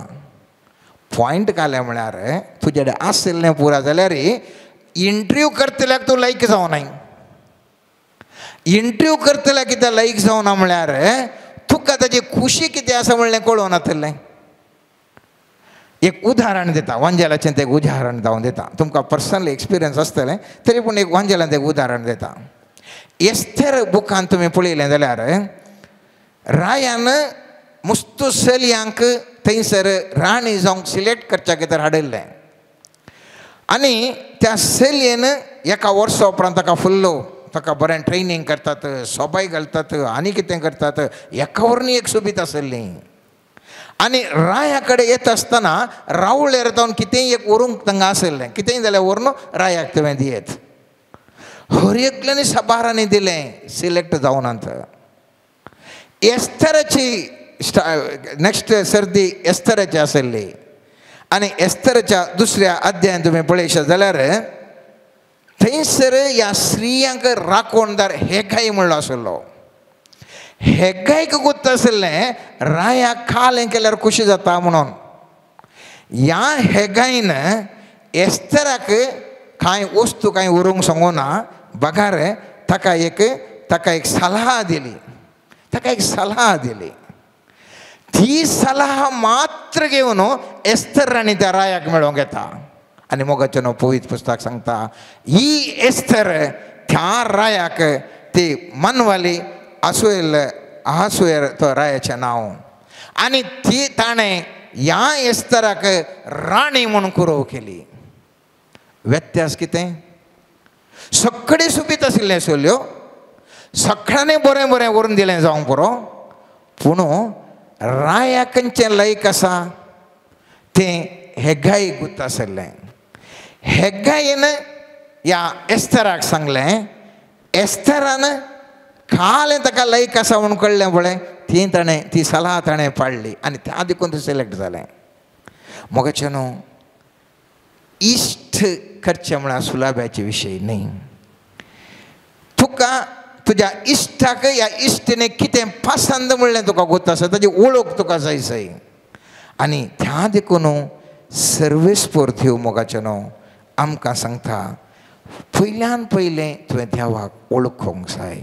पॉयंट कालें म्हळ्यार तुजे कडेन आशिल्लें पुरा जाल्यार इंटरव्यू करतल्याक तूं लायक जावनाय. इंटरव्यू करतल्याक कित्याक लायक जावना म्हळ्यार तुका ताची खुशी कितें आसा म्हणलें कळोन नासलें. एक उदाहरण दिता, वांजेलाचें तें एक उदाहरण हांव दिता. तुमकां पर्सनल एक्सपिरियन्स आसतलें तरी पूण एक वांजेलांत एक उदाहरण दिता. एस्थेर बुकान तुमी पळयलें जाल्यार रायान मुस्तुसेलियांक थंयसर राणी जावंक सिलेक्ट करच्या खातीर हाडिल्लें आनी त्या सेलयेन एका वर्सा उपरांत ताका फुल्लो ताका बरें ट्रेनिंग करतात, सोबाय घालतात आनी कितें करतात. एका वरनी एक सोबीत आसली आनी राया कडेन येता आसतना रावळेर जावन कितेंय एक व्हरूंक तांगा आसलें. कितेंय जाल्यार व्हरून रायाक तुवें दियेत. हर एकल्यानी साबारांनी दिलें सिलेक्ट जावनात. एस्थराची नेक्स्ट सर्दी एस्थराची आसली आनी एस्थराच्या दुसऱ्या अध्यायान तुमी पळयशात जाल्यार थंयसर ह्या स्त्रियांक राखणदार हेगाय म्हणलो आसलो. हेगायक गुर्त आसलें रायाक खाल हें केल्यार खुशी जाता म्हणून. ह्या हेगायन एस्थराक कांय वस्तू कांय व्हरूंक सांगूना बगार ताका एक सलाह दिली. ती सलाह मात्र घेवन एस्थर राणी त्या रायाक मेळोंक येता. आनी मोगाचें न्हू पवित्र पुस्तक सांगता ही एस्थर त्या रायाक ती मनवाली आहासुएर तो रायाचें नांव आनी ती ताणें ह्या एस्थराक राणी म्हणून कुरव केली. व्यत्यास कितें? सगळे सुबीत आशिल्ले सोल्यो, सगळ्यांनी बरें बरें व्हरून दिलें जावंक पुरो, पूण रायाक खंयचें लायक आसा तें हेगायक गुर्त आसलें. हेगायन ह्या एस्थराक सांगलें, एस्थरान खालें ताका लायक आसा म्हणून कळ्ळें पळय, ती सलाह ताणें पाळ्ळी आनी त्या देखून तें सिलेक्ट जालें. मोगाचें न्हू इश्ट करचें म्हळ्यार सुलाब्याचे विशय न्ही. तुका तुज्या इश्टाक ह्या इश्टीने कितें पसंद म्हणलें तुका गुर्त आसा, ताजी वळख तुका जाय आनी त्या देखून सर्वेस्पोर्थ्यो मोगाचें न्हू आमकां सांगता पयल्यान पयलें तुवें देवाक वळखूंक जाय.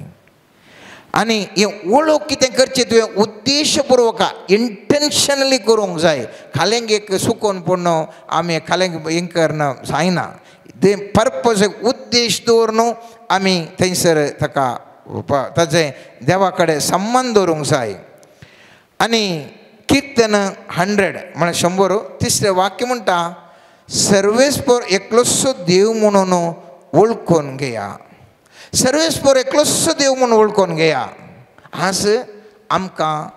आनी हें वळख कितें करचें तुवें उद्देशपूर्वक इंटेन्शनली करूंक जाय. खालेंक एक सुकोवन पडून आमी खालेंक हें करना जायना. ते पर्पज उद्देश दवरून आमी थंयसर ताका ताचे देवा कडेन संबंध दवरूंक जाय. आनी कीर्तन 100 म्हळ्यार 100 तिसरें वाक्य म्हणटा सर्वेस्पर एकलोसो देव म्हणून वळखून घेया. सर्वेस्पर एकलोसो देव म्हणून वळखून घेया. आज आमकां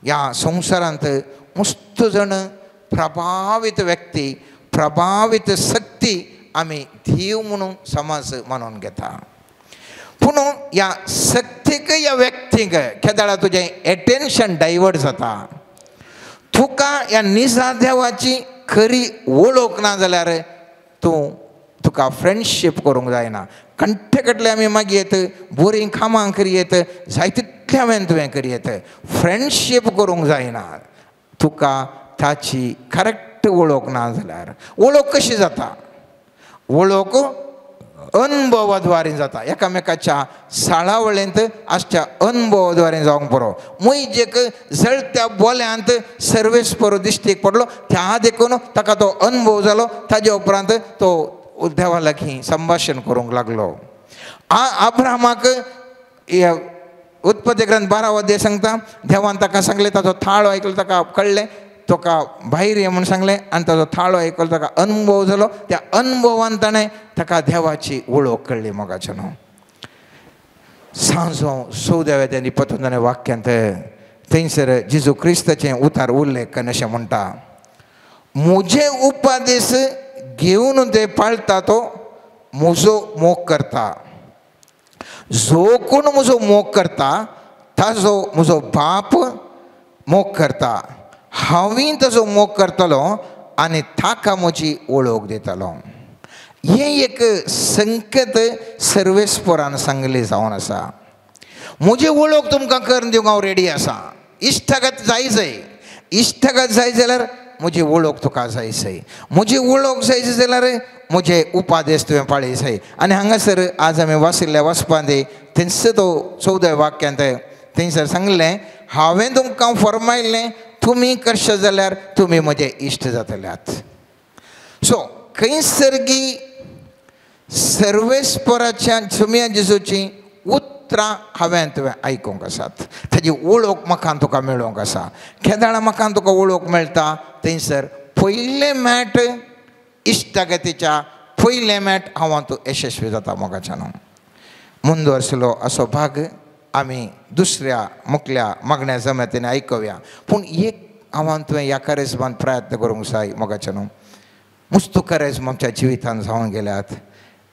ह्या संवसारांत मस्त जण प्रभावीत व्यक्ती प्रभावीत शक्ती आमी देव म्हणून समाज मानून घेता. पूण ह्या शक्तीक ह्या व्यक्तीक केदाळा तुजें एटेन्शन डायवर्ट जाता. तुका ह्या निजा देवाची खरी वळख ना जाल्यार तुका फ्रेंडशीप करूंक जायना. कंठे कटले आमी मागयेत, बरीं कामां करियेत, जाय तितलें हांवें तुवें करियेत, फ्रेंडशीप करूंक जायना. तुका ताची करेक्ट वळख ना जाल्यार. वळख कशी जाता? वळख अनुभवाद्वारे जाता. एकामेकाच्या साळावळेंत आसच्या अनुभवाद्वारे जावंक बरो. मुयजेक जळत्या बोल्यांत सर्वेस्पर दिश्टीक पडलो, त्या देखून ताका तो अनुभव जालो. ताज्या उपरांत तो देवा लागीं संभाशण करूंक लागलो. अब्राहमाक उत्पत्ती ग्रंथ 12 अध्याय सांगता देवान ताका सांगले ताचो थाळो ऐकलो ताका कळ्ळें तुका भायर ये म्हणून सांगलें आनी ताचो थाळो ऐकलो ताका अनुभव जालो त्या अनुभवान ताणें ताका देवाची वळख कळ्ळी मोगाचें न्हू सांजो 14व्या त्या निपतून ताणें वाक्यांत थंयसर जेजू क्रिस्ताचें उतार उल्लेख करून अशें म्हणटा म्हजे उपादेश घेवन ते पाळटा तो म्हजो मोग करता जो कोण म्हजो मोग करता ताजो म्हजो बाप मोग करता हांवें ताजो मोग करतलो आनी ताका म्हजी वळख दितलो हें एक संकेत सर्वेस्परान सांगलें जावन आसा म्हजी वळख तुमकां करून दिवंक हांव रेडी आसा इश्टागत जाय इश्टागत जाय जाल्यार म्हजी वळख तुका जाय म्हजी वळख जाय जाल्यार म्हजे उपादेश तुवें पाळी जाय आनी हांगासर आज आमी वाचिल्ल्या वचपांदे थंयसर तो 14व्या वाक्यांत थंयसर सांगलें हांवें तुमकां फरमायल्लें तुमी करशे जाल्यार तुमी म्हजे इश्ट जातल्यात सो खंयसरगी सर्वेस्पराच्या सुमया जेजूची उतरां हांवें तुवें आयकूंक आसात ताजी वळख म्हाका तुका मेळोवंक आसा केदाळां म्हाका तुका वळख मेळटा थंयसर पयलें मेट इश्टागतीच्या पयलें मेट हांव तूं यशस्वी जाता मोगाच्या न्हू मुंदवरसलो असो भाग आमी दुसऱ्या मुखल्या मागण्या जमातीन आयकूया पूण एक हांव तुवें ह्या करेजमांत प्रयत्न करूंक जाय मोगाच्या न्हू मुस्तू करेजम आमच्या जिवितांत जावन गेल्यात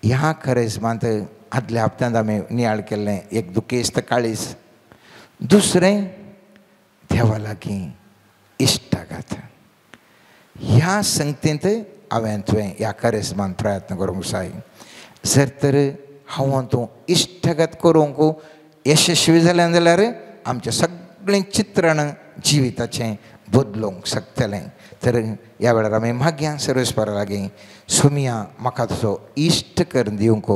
ह्या करेजमांत आदल्या हप्त्यांत आमी नियाळ केल्लें एक दुखेस्त काळीज दुसरें देवा लागीं इश्टागत ह्या संगतींत हांवें तुवें ह्या करेजमांत प्रयत्न करूंक जाय जर तर हांव तूं इश्टागत करूंक यशस्वी जालें जाल्यार आमचें सगळें चित्रण जिविताचें बदलूंक शकतलें तर ह्या वेळार आमी मागया सर्वेस्परा लागीं सुमया म्हाका तुजो इश्ट करून दिवंक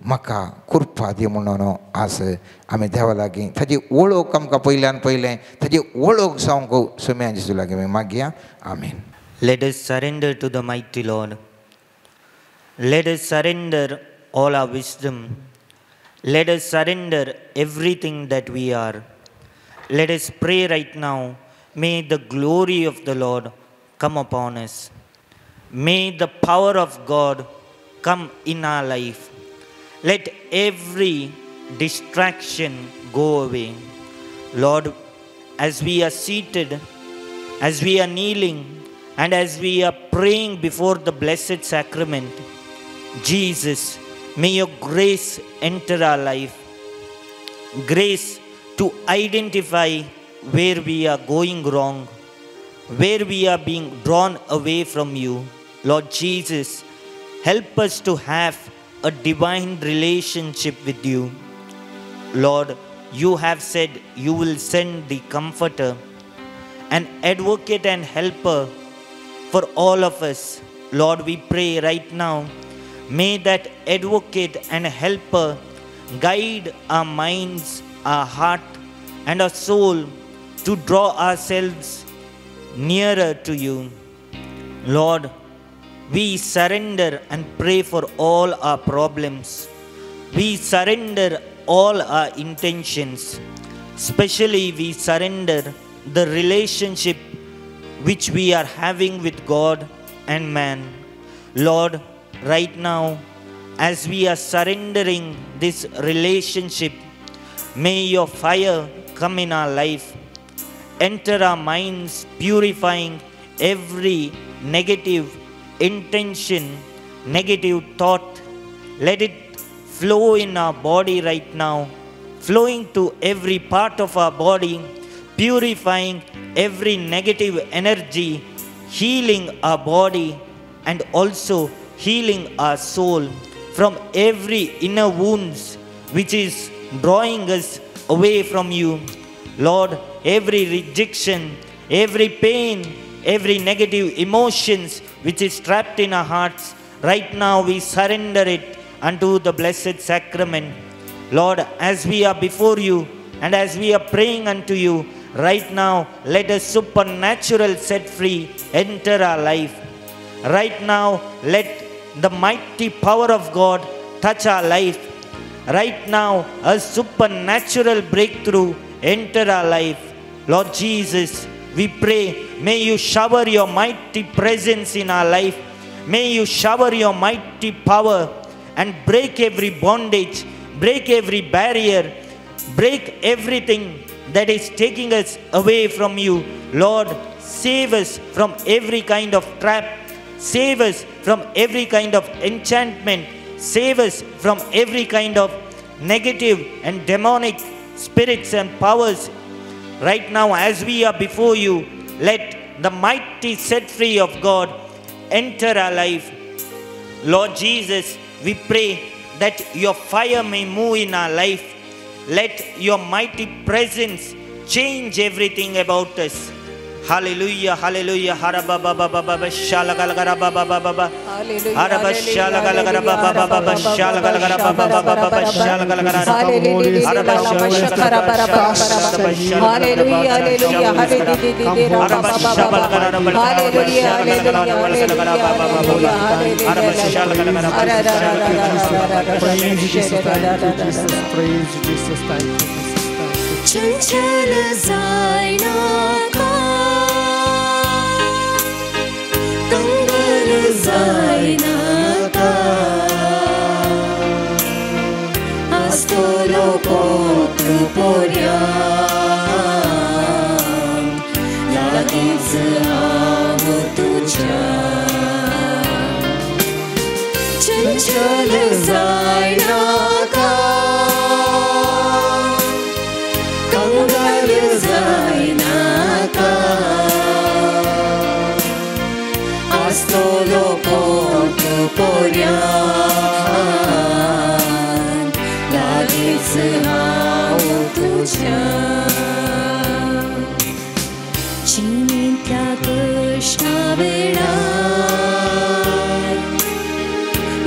म्हाका कृपा दी म्हणून आज आमी देवा लागीं ताजी वळख आमकां पयल्यान पयलें ताजी वळख जावंक सुमया जेजू लागीं आमी मागया आमीन Let us surrender to the mighty Lord. Let us surrender all our wisdom. Let us surrender everything that we are. Let us pray right now. May the glory of the Lord come upon us. May the power of God come in our life. Let every distraction go away. Lord, as we are seated, as we are kneeling, and as we are praying before the Blessed Sacrament, Jesus, may your grace enter our life. Grace to identify where we are going wrong, where we are being drawn away from you. Lord Jesus, help us to have a divine relationship with you. Lord, you have said you will send the Comforter, an advocate and helper for all of us. Lord, we pray right now, may that advocate and helper guide our minds, our heart and our soul to draw ourselves nearer to you. Lord, we surrender and pray for all our problems. We surrender all our intentions. Especially we surrender the relationship which we are having with God and man. Lord, right now, as we are surrendering this relationship, may your fire come in our life, enter our minds, purifying every negative intention, negative thought. Let it flow in our body right now, flowing to every part of our body, purifying every negative energy, healing our body and also healing our soul from every inner wounds which is drawing us away from you. Lord, every rejection, every pain, every negative emotions which is trapped in our hearts, right now we surrender it unto the Blessed Sacrament. Lord, as we are before you and as we are praying unto you, right now, let a supernatural set free enter our life. Right now, let the mighty power of God touch our life. right now, a supernatural breakthrough enter our life. Lord Jesus, we pray, may you shower your mighty presence in our life. May you shower your mighty power and break every bondage, break every barrier, break everything that is taking us away from you. Lord, save us from every kind of trap. Save us from every kind of enchantment. Save us from every kind of negative and demonic spirits and powers. Right now, as we are before you, let the mighty set free of God enter our life. Lord Jesus, we pray that your fire may move in our life. Let your mighty presence change everything about us. Hallelujah, hallelujah. Harababa shalagalagara baba baba. Haraba shalagalagara baba baba shalagalagara baba baba shalagalagara. Hallelujah, चंचल जायना का Kangal जायना का आस्तोलो पोत्र पोर्या लागीच आव तुझ्या चंचल जायना का Kangal जायना का आस्तोलो पोत्र पोर्या लागीच हाव तुझ्या चिंत्या कष्टा वेळा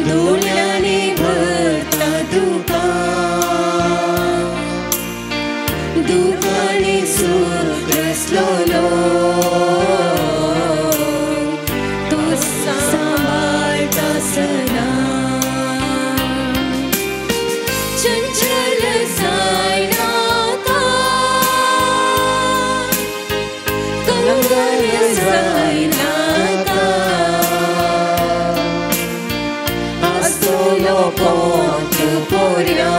डोळ्याने भरता तुका दुखाने सुख ग्रसलो तू सांभाळता सदा चंचल जायना का कंगल जायना का आस्तोलो पोत्र पोर्या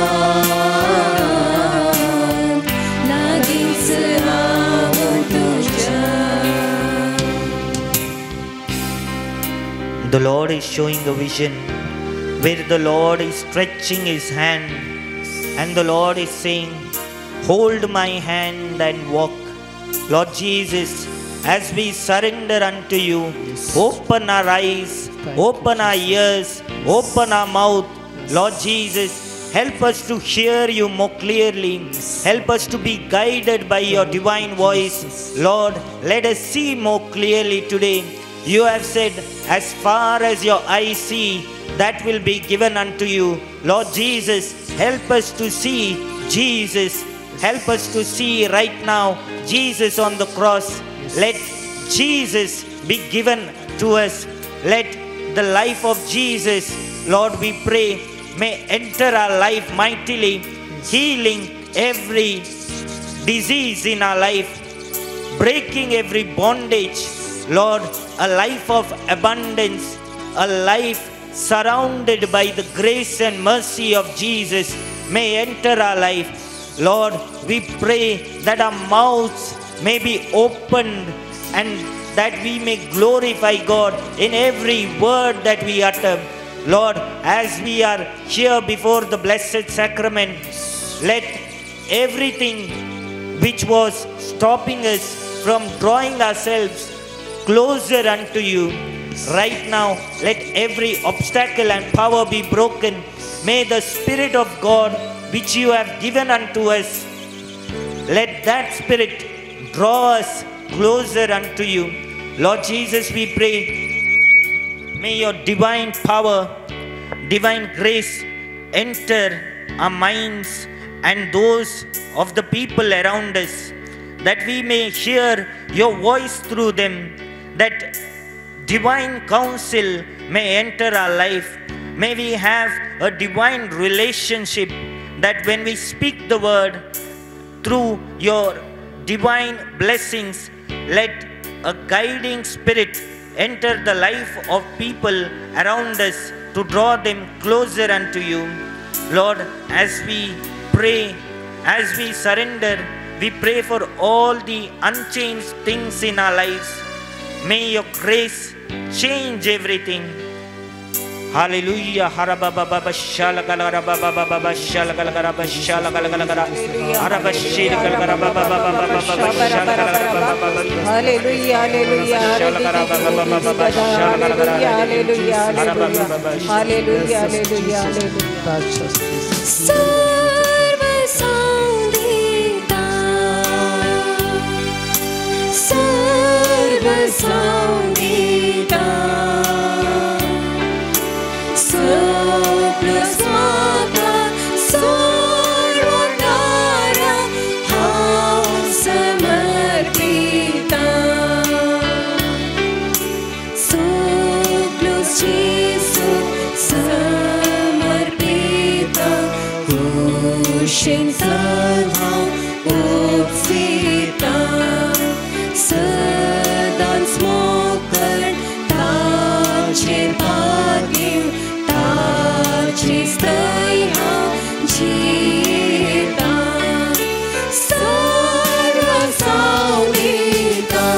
The Lord is showing a vision where the Lord is stretching his hand and the Lord is saying, hold my hand and walk. Lord Jesus, as we surrender unto you, open our eyes, open our ears, open our mouth. Lord Jesus, help us to hear you more clearly. Help us to be guided by your divine voice. Lord, let us see more clearly today. You have said, as far as your eyes see, that will be given unto you. Lord Jesus, help us to see Jesus. Help us to see right now Jesus on the cross. Let Jesus be given to us. Let the life of Jesus, Lord, we pray, may enter our life mightily, healing every disease in our life, breaking every bondage. Lord, a life of abundance, a life surrounded by the grace and mercy of Jesus may enter our life. Lord, we pray that our mouths may be opened and that we may glorify God in every word that we utter. Lord, as we are here before the Blessed Sacrament, let everything which was stopping us from drawing ourselves closer unto you, right now, let every obstacle and power be broken. May the Spirit of God, which you have given unto us, let that Spirit draw us closer unto you. Lord Jesus, we pray, may your divine power, divine grace enter our minds and those of the people around us, that we may hear your voice through them, that divine counsel may enter our life. May we have a divine relationship that when we speak the word through your divine blessings, let a guiding spirit enter the life of people around us to draw them closer unto you. Lord, as we pray, as we surrender, we pray for all the unchanged things in our lives. May your grace change everything. Hallelujah. Harababa shala galagara baba shala galagara shala galagara arabashir galagara baba Hallelujah, hallelujah, hallelujah, hallelujah, hallelujah. सर्व संगीता सर्व संगीता सर्व स्वागा सर्वनारा हाँ समर्पिता सर्व चीज़ समर्पिता Shin Sadham Upsita Sadan Smokar Tajir Bhadim Tajir Staiha Jita Sarva Saudita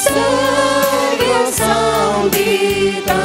Sarva Saudita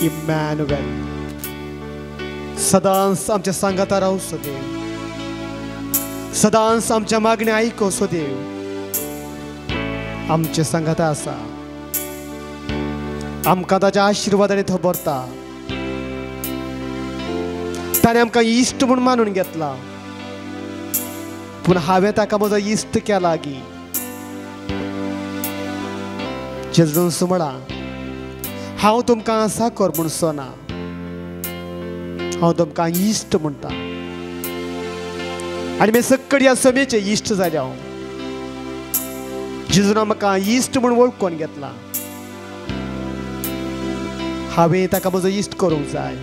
Emmanuel सदांच आमच्या सांगाता रावू so देव सदांच आमच्या मागणी ऐको सो देव आमचे सांगाता आसा आमकां ताच्या आशिर्वादाने तो भरता ताणें आमकां इश्ट म्हूण मानून घेतला पूण हांवें ताका म्हजो इश्ट केला गी जेजून सुमळा हांव तुमकां साकर म्हूण सोना हांव तुमकां इश्ट म्हणटा आनी मागीर सक्कड ह्या समेचे इश्ट जाले हांव जेजून म्हाका इश्ट म्हूण वळखून घेतला हांवें ताका म्हजो इश्ट करूंक जाय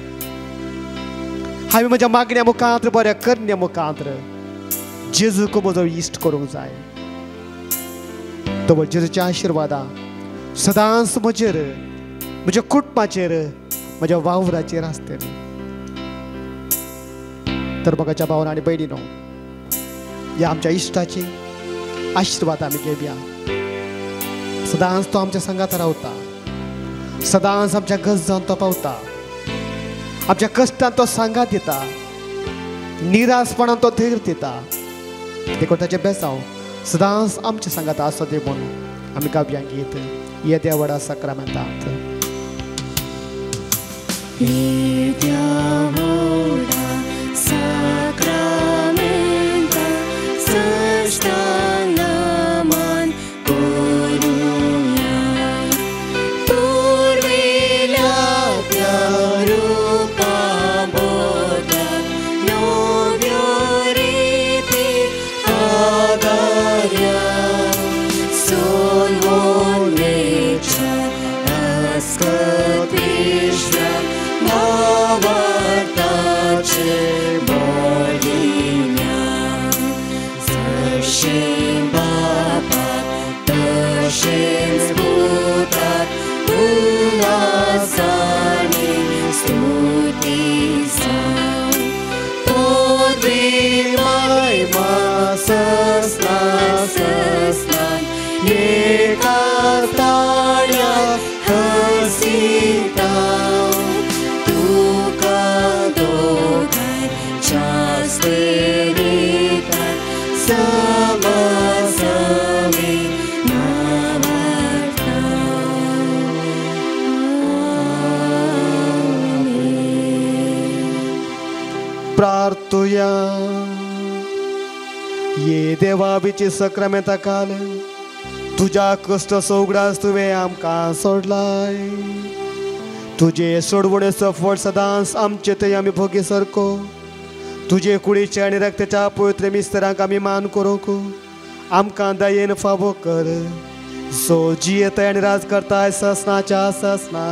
हांवें म्हज्या मागण्या मुखांत बऱ्या करण्या मुखांत जेजूक म्हजो इश्ट करूंक जाय तो जेजूच्या आशिर्वादा सदांच म्हजेर म्हज्या कुटुंबाचेर म्हज्या वावराचेर आसतली तर म्हाका भावना आनी भयणीनो ह्या आमच्या इश्टाची आशिर्वाद आमी घेवया सदांच तो आमच्या संगात रावता सदांच आमच्या गरजांत तो पावता आमच्या कश्टांत तो सांगात दिता निरासपणान तो धैर्य दिता देखून ताचे बेसांव सदांच आमच्या सांगात आसो दे म्हणून आमी गावया गीत येद्या व्हडा साक्रामेंतांत येद्या व्हडा साक्रामेंता सष्टांगमान करूया पुरविल्या त्या रूपाबोधात नव्यो रीती आदार्या सोन मोनेच्या अस्कत विश्वा भावार्थाचे बोलिन्या जशें बापाक तशेंच पुताक उल्हासानी स्तुती जावं पदवी महिमा सस्नान एका ताळ्या हसिता तुका दोगांच्या स्पिरितान मारतुया ये देवाबीची सक्रामेंता काल तुझ्या कष्ट सोगडास तुवें आमकां सोडलाय तुझे सोडवणेचो फळ सदांच आमचे थंय आमी भोगी सरको तुझे कुडीचे आनी रक्ताच्या पवित्र मिस्तरांक आमी मान करूंक आमकां दयेन फावो कर सो जियेताय आनी राज करताय ससनाच्या ससना